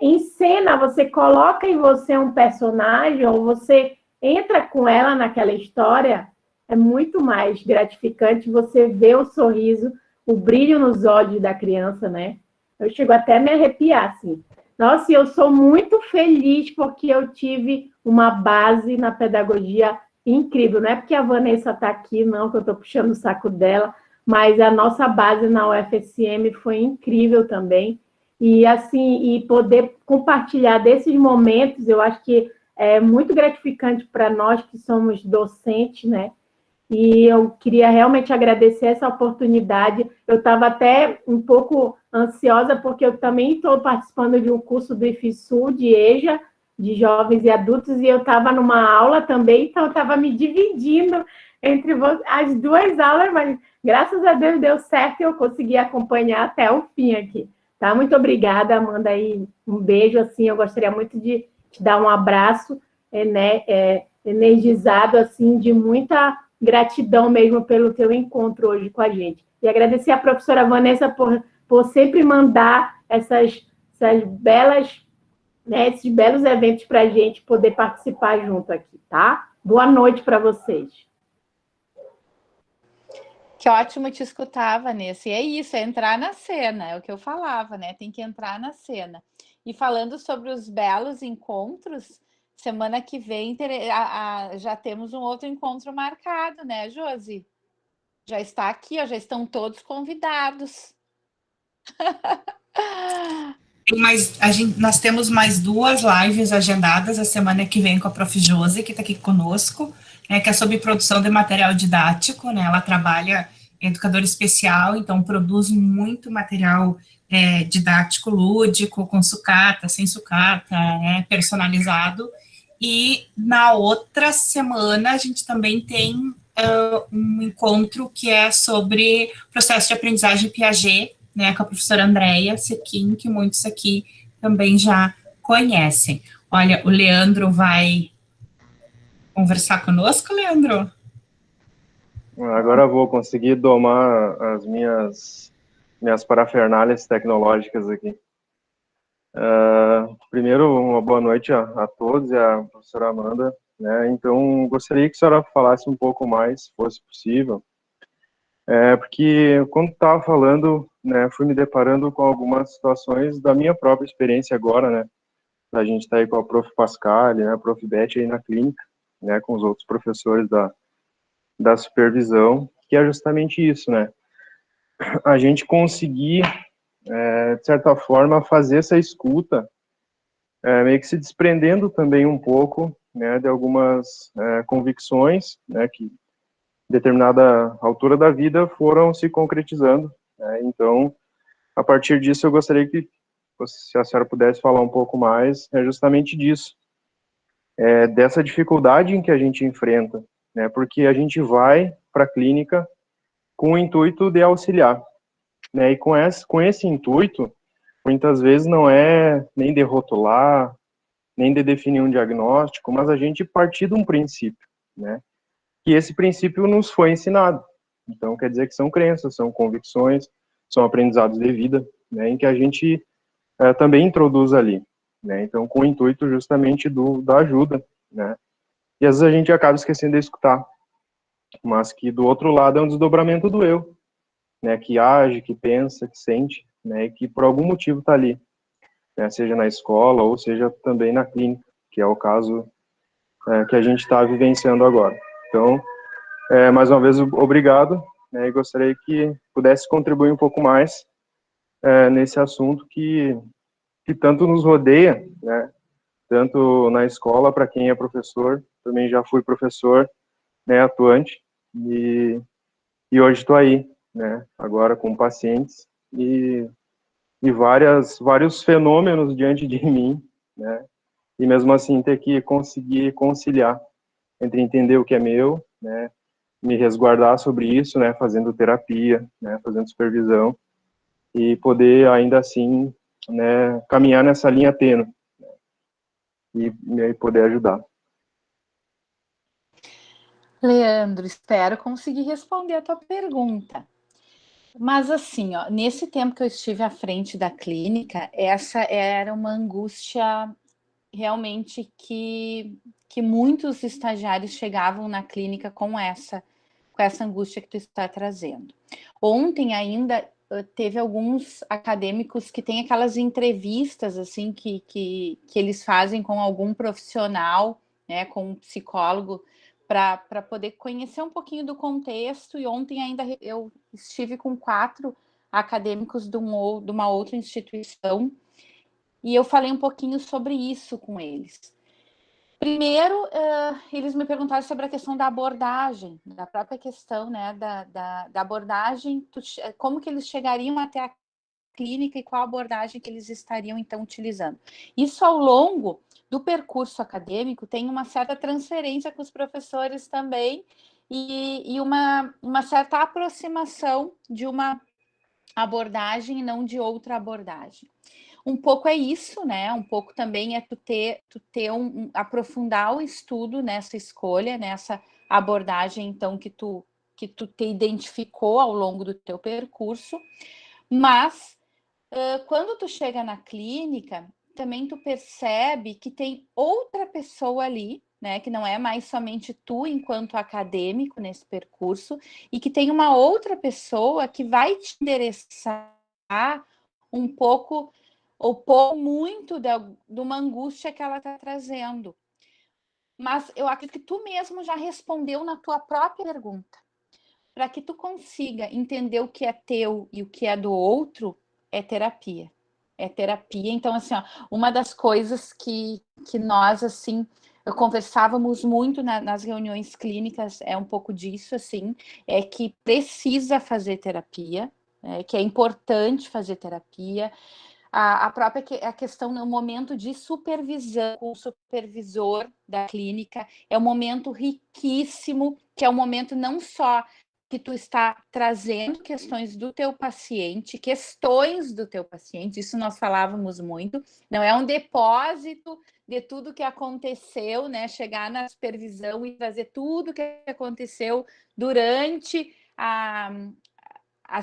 encena, você coloca em você um personagem, ou você entra com ela naquela história, é muito mais gratificante você ver o sorriso, o brilho nos olhos da criança, né? Eu chego até a me arrepiar, assim. Nossa, eu sou muito feliz porque eu tive uma base na pedagogia incrível. Não é porque a Vanessa está aqui, não, que eu estou puxando o saco dela, mas a nossa base na UFSM foi incrível também. E, assim, e poder compartilhar desses momentos, eu acho que é muito gratificante para nós que somos docentes, né? E eu queria realmente agradecer essa oportunidade. Eu estava até um pouco ansiosa, porque eu também estou participando de um curso do IFSU, de EJA, de jovens e adultos, e eu estava numa aula também, então eu estava me dividindo entre as 2 aulas, mas graças a Deus deu certo e eu consegui acompanhar até o fim aqui. Tá? Muito obrigada, Amanda, aí um beijo, assim, eu gostaria muito de te dar um abraço, né, energizado, assim, de muita gratidão mesmo pelo teu encontro hoje com a gente. E agradecer a professora Vanessa por sempre mandar essas belas, né, esses belos eventos para a gente poder participar junto aqui, tá? Boa noite para vocês. Que ótimo te escutar, Vanessa. E é isso, é entrar na cena, é o que eu falava, né? Tem que entrar na cena. E falando sobre os belos encontros, semana que vem já temos um outro encontro marcado, né, Josi? Já está aqui, ó, já estão todos convidados. Nós temos mais 2 lives agendadas a semana que vem com a Prof. Josi, que está aqui conosco, né, que é sobre produção de material didático, né, ela trabalha em educador especial, então produz muito material didático lúdico, com sucata, sem sucata, né, personalizado, e na outra semana a gente também tem um encontro que é sobre processo de aprendizagem Piaget, né, com a professora Andréia Sequin, que muitos aqui também já conhecem. Olha, o Leandro vai conversar conosco, Leandro? Agora eu vou conseguir domar as minhas parafernálias tecnológicas aqui. Primeiro, uma boa noite a todos e a professora Amanda, né? Então, gostaria que a senhora falasse um pouco mais, se fosse possível, porque quando estava falando, né, fui me deparando com algumas situações da minha própria experiência agora, né? A gente está aí com a Prof. Pascal, né, a Prof. Beth aí na clínica, né, com os outros professores da supervisão, que é justamente isso, né? A gente conseguir, de certa forma, fazer essa escuta, meio que se desprendendo também um pouco, né, de algumas convicções, né, que em determinada altura da vida foram se concretizando, né? Então, a partir disso, eu gostaria que, se a senhora pudesse falar um pouco mais, justamente disso, dessa dificuldade em que a gente enfrenta, né, porque a gente vai para a clínica com o intuito de auxiliar, né, e com esse intuito, muitas vezes não é nem de rotular, nem de definir um diagnóstico, mas a gente partir de um princípio, né, que esse princípio nos foi ensinado. Então, quer dizer que são crenças, são convicções, são aprendizados de vida, né, em que a gente também introduz ali, né, então com o intuito justamente da ajuda, né, e às vezes a gente acaba esquecendo de escutar, mas que do outro lado é um desdobramento do eu, né, que age, que pensa, que sente, né, e que por algum motivo está ali, né, seja na escola ou seja também na clínica, que é o caso que a gente está vivenciando agora. Então, mais uma vez, obrigado, né, e gostaria que pudesse contribuir um pouco mais nesse assunto que tanto nos rodeia, né, tanto na escola, para quem é professor, também já fui professor, né, atuante, e hoje estou aí, né, agora com pacientes, e vários fenômenos diante de mim, né, e mesmo assim ter que conseguir conciliar entre entender o que é meu, né, me resguardar sobre isso, né, fazendo terapia, né, fazendo supervisão, e poder ainda assim, né, caminhar nessa linha tênue, né, e poder ajudar. Leandro, espero conseguir responder a tua pergunta. Mas assim, ó, nesse tempo que eu estive à frente da clínica, essa era uma angústia realmente que muitos estagiários chegavam na clínica com essa angústia que tu está trazendo. Ontem ainda teve alguns acadêmicos que têm aquelas entrevistas assim que eles fazem com algum profissional, né, com um psicólogo, para poder conhecer um pouquinho do contexto. E ontem ainda eu estive com 4 acadêmicos de uma outra instituição e eu falei um pouquinho sobre isso com eles. Primeiro, eles me perguntaram sobre a questão da abordagem, da própria questão, né, da abordagem, como que eles chegariam até a clínica e qual abordagem que eles estariam, então, utilizando. Isso, ao longo do percurso acadêmico, tem uma certa transferência com os professores também e uma certa aproximação de uma abordagem e não de outra abordagem. Um pouco é isso, né? Um pouco também é tu ter aprofundar o estudo nessa escolha, nessa abordagem, então, que tu te identificou ao longo do teu percurso. Mas, quando tu chega na clínica, também tu percebe que tem outra pessoa ali, né, que não é mais somente tu enquanto acadêmico nesse percurso, e que tem uma outra pessoa que vai te endereçar um pouco, ou muito de uma angústia que ela está trazendo. Mas eu acredito que tu mesmo já respondeu na tua própria pergunta. Para que tu consiga entender o que é teu e o que é do outro, é terapia. É terapia. Então, assim, ó, uma das coisas que nós, assim, conversávamos muito nas reuniões clínicas, é um pouco disso, assim, é que precisa fazer terapia, que é importante fazer terapia. A própria a questão no momento de supervisão com o supervisor da clínica é um momento riquíssimo, que é um momento não só que tu está trazendo questões do teu paciente, isso nós falávamos muito, não é um depósito de tudo que aconteceu, né? Chegar na supervisão e trazer tudo que aconteceu durante a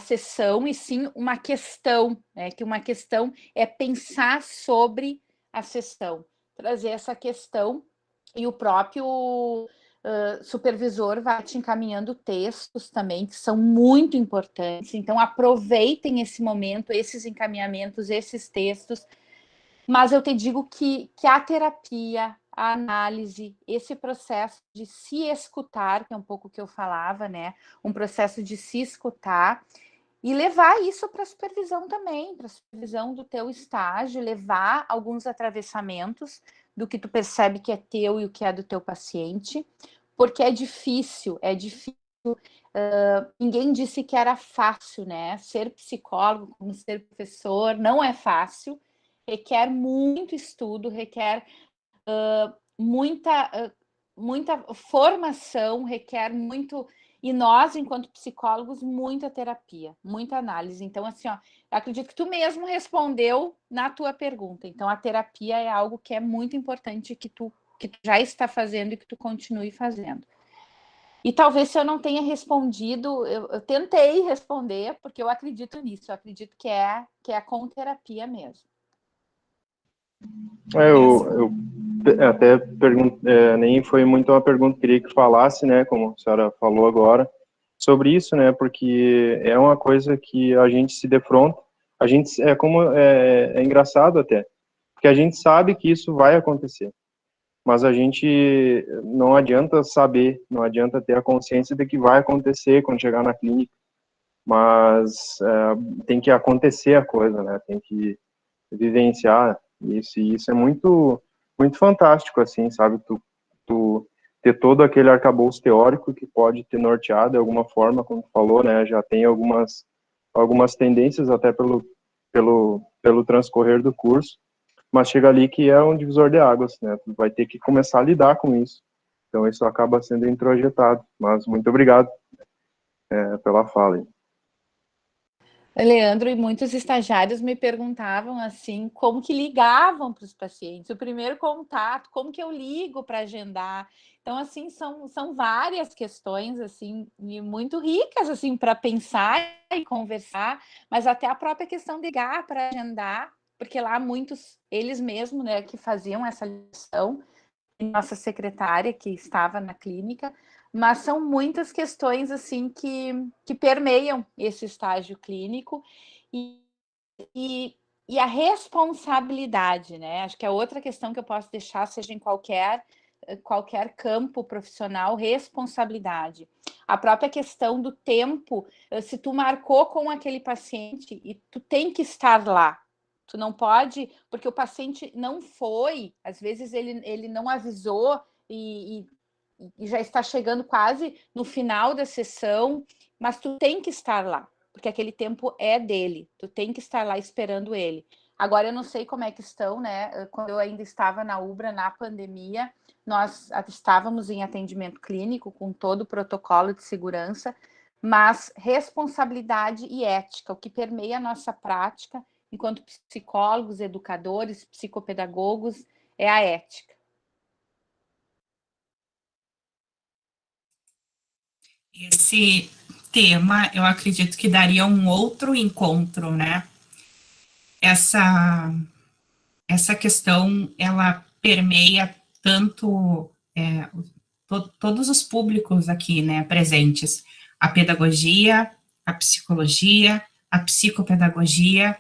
sessão, e sim uma questão, né? Que uma questão é pensar sobre a sessão, trazer essa questão, e o próprio supervisor vai te encaminhando textos também, que são muito importantes. Então, aproveitem esse momento, esses encaminhamentos, esses textos. Mas eu te digo que a terapia, a análise, esse processo de se escutar, que é um pouco o que eu falava, né? Um processo de se escutar e levar isso para a supervisão também, para a supervisão do teu estágio, levar alguns atravessamentos do que tu percebe que é teu e o que é do teu paciente, porque é difícil. Ninguém disse que era fácil, né? Ser psicólogo, como ser professor, não é fácil, requer muito estudo, requer muita formação, requer muito, e nós, enquanto psicólogos, muita terapia, muita análise. Então, assim, ó, eu acredito que tu mesmo respondeu na tua pergunta. Então, a terapia é algo que é muito importante, que tu já está fazendo e que tu continue fazendo. E talvez, se eu não tenha respondido, eu tentei responder, porque eu acredito nisso, eu acredito que é com terapia mesmo. Eu até nem foi muito uma pergunta que queria que falasse, né, como a senhora falou agora, sobre isso, né, porque é uma coisa que a gente se defronta, é engraçado até, porque a gente sabe que isso vai acontecer, mas a gente não adianta saber, não adianta ter a consciência de que vai acontecer quando chegar na clínica, mas tem que acontecer a coisa, né, tem que vivenciar isso, e isso é muito, muito fantástico, assim, sabe, tu ter todo aquele arcabouço teórico que pode ter norteado de alguma forma, como tu falou, né, já tem algumas tendências até pelo transcorrer do curso, mas chega ali que é um divisor de águas, né, tu vai ter que começar a lidar com isso, então isso acaba sendo introjetado, mas muito obrigado pela fala aí. Leandro, e muitos estagiários me perguntavam assim, como que ligavam para os pacientes, o primeiro contato, como que eu ligo para agendar. Então, assim, são várias questões, assim, muito ricas, assim, para pensar e conversar, mas até a própria questão de ligar para agendar, porque lá muitos, eles mesmos, né, que faziam essa ligação, nossa secretária que estava na clínica, mas são muitas questões assim que permeiam esse estágio clínico e a responsabilidade, né? Acho que é outra questão que eu posso deixar, seja em qualquer campo profissional, responsabilidade. A própria questão do tempo, se tu marcou com aquele paciente e tu tem que estar lá, tu não pode, porque o paciente não foi, às vezes ele não avisou e já está chegando quase no final da sessão, mas tu tem que estar lá, porque aquele tempo é dele, tu tem que estar lá esperando ele. Agora, eu não sei como é que estão, né? Quando eu ainda estava na UBRA, na pandemia, nós estávamos em atendimento clínico, com todo o protocolo de segurança, mas responsabilidade e ética, o que permeia a nossa prática, enquanto psicólogos, educadores, psicopedagogos, é a ética. Esse tema, eu acredito que daria um outro encontro, né? Essa questão, ela permeia tanto todos os públicos aqui, né, presentes, a pedagogia, a psicologia, a psicopedagogia,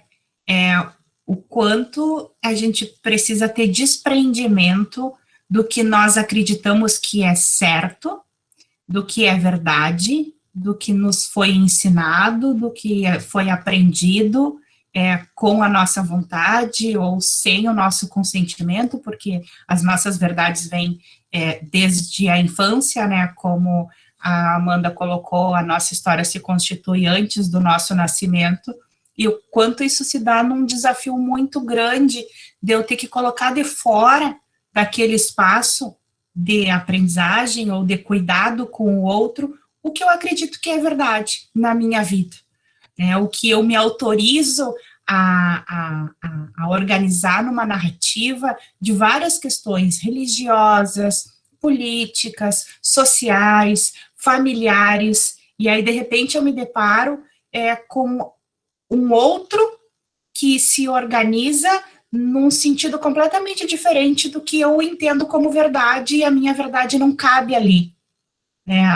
o quanto a gente precisa ter desprendimento do que nós acreditamos que é certo, do que é verdade, do que nos foi ensinado, do que foi aprendido, com a nossa vontade ou sem o nosso consentimento, porque as nossas verdades vêm desde a infância, né, como a Amanda colocou, a nossa história se constitui antes do nosso nascimento, e o quanto isso se dá num desafio muito grande de eu ter que colocar de fora daquele espaço de aprendizagem ou de cuidado com o outro, o que eu acredito que é verdade na minha vida. O que eu me autorizo a organizar numa narrativa de várias questões religiosas, políticas, sociais, familiares, e aí, de repente, eu me deparo com um outro que se organiza num sentido completamente diferente do que eu entendo como verdade, e a minha verdade não cabe ali.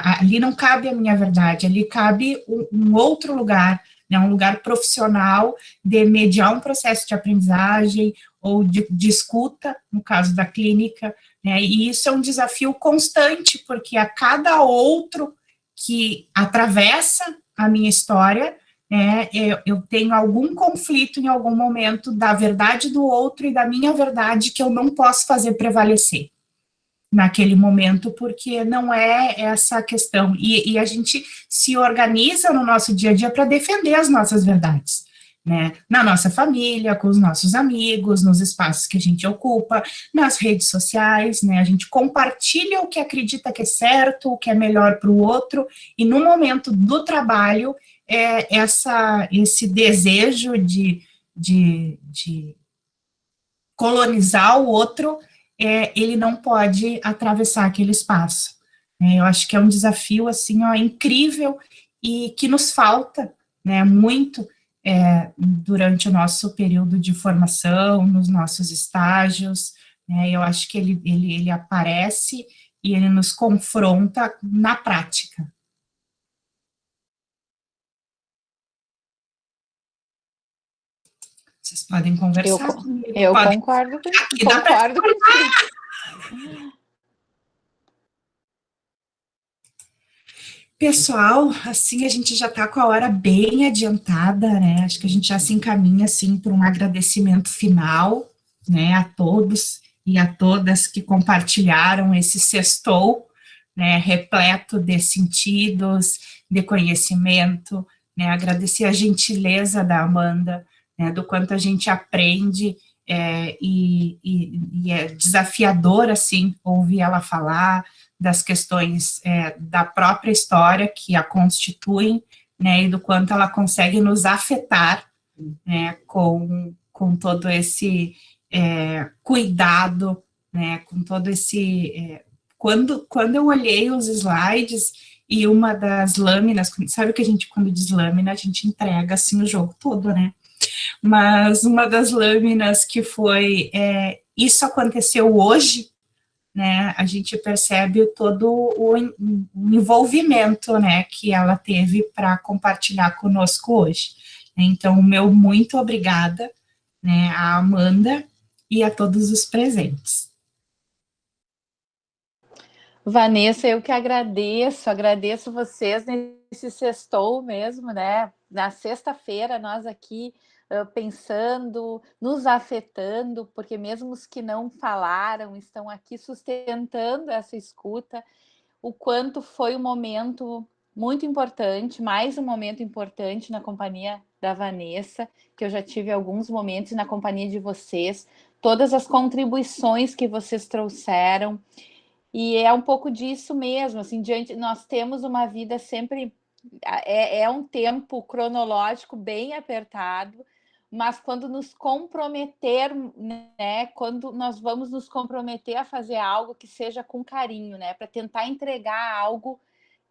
Ali não cabe a minha verdade, ali cabe um outro lugar, né, um lugar profissional de mediar um processo de aprendizagem ou de escuta, no caso da clínica, né, e isso é um desafio constante, porque a cada outro que atravessa a minha história, eu tenho algum conflito em algum momento da verdade do outro e da minha verdade que eu não posso fazer prevalecer naquele momento, porque não é essa questão. E a gente se organiza no nosso dia a dia para defender as nossas verdades, né? Na nossa família, com os nossos amigos, nos espaços que a gente ocupa, nas redes sociais, né? A gente compartilha o que acredita que é certo, o que é melhor para o outro, e no momento do trabalho, esse desejo de colonizar o outro, ele não pode atravessar aquele espaço. Eu acho que é um desafio, assim, incrível e que nos falta, né, muito durante o nosso período de formação, nos nossos estágios, eu acho que ele aparece e ele nos confronta na prática. Vocês podem conversar. Eu concordo contigo. Pessoal, assim, a gente já está com a hora bem adiantada, né? Acho que a gente já se encaminha, assim, para um agradecimento final, né, a todos e a todas que compartilharam esse sextou, né, repleto de sentidos, de conhecimento, né? Agradecer a gentileza da Amanda, né, do quanto a gente aprende, e é desafiador, assim, ouvir ela falar das questões da própria história que a constituem, né, e do quanto ela consegue nos afetar, né, com todo esse cuidado, né, com todo esse... Quando eu olhei os slides e uma das lâminas, sabe que a gente, quando diz lâmina, a gente entrega, assim, o jogo todo, né? Mas uma das lâminas que foi, isso aconteceu hoje, né, a gente percebe todo o envolvimento, né, que ela teve para compartilhar conosco hoje. Então, o meu muito obrigada, né, a Amanda e a todos os presentes. Vanessa, eu que agradeço vocês nesse sextou mesmo, né, na sexta-feira, nós aqui pensando, nos afetando, porque mesmo os que não falaram estão aqui sustentando essa escuta, o quanto foi um momento muito importante, mais um momento importante na companhia da Vanessa, que eu já tive alguns momentos na companhia de vocês, todas as contribuições que vocês trouxeram, e é um pouco disso mesmo, assim, nós temos uma vida sempre, é um tempo cronológico bem apertado, mas quando nos comprometer, né, quando nós vamos nos comprometer a fazer algo que seja com carinho, né, para tentar entregar algo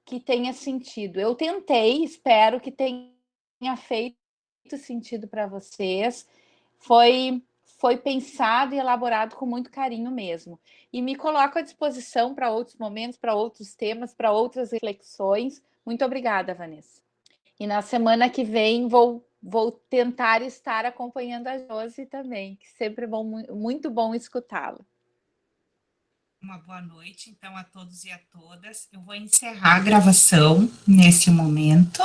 que tenha sentido. Eu tentei, espero que tenha feito sentido para vocês. Foi foi pensado e elaborado com muito carinho mesmo. E me coloco à disposição para outros momentos, para outros temas, para outras reflexões. Muito obrigada, Vanessa. E na semana que vem vou tentar estar acompanhando a Josi também, que sempre é muito bom escutá-la. Uma boa noite, então, a todos e a todas. Eu vou encerrar a gravação nesse momento.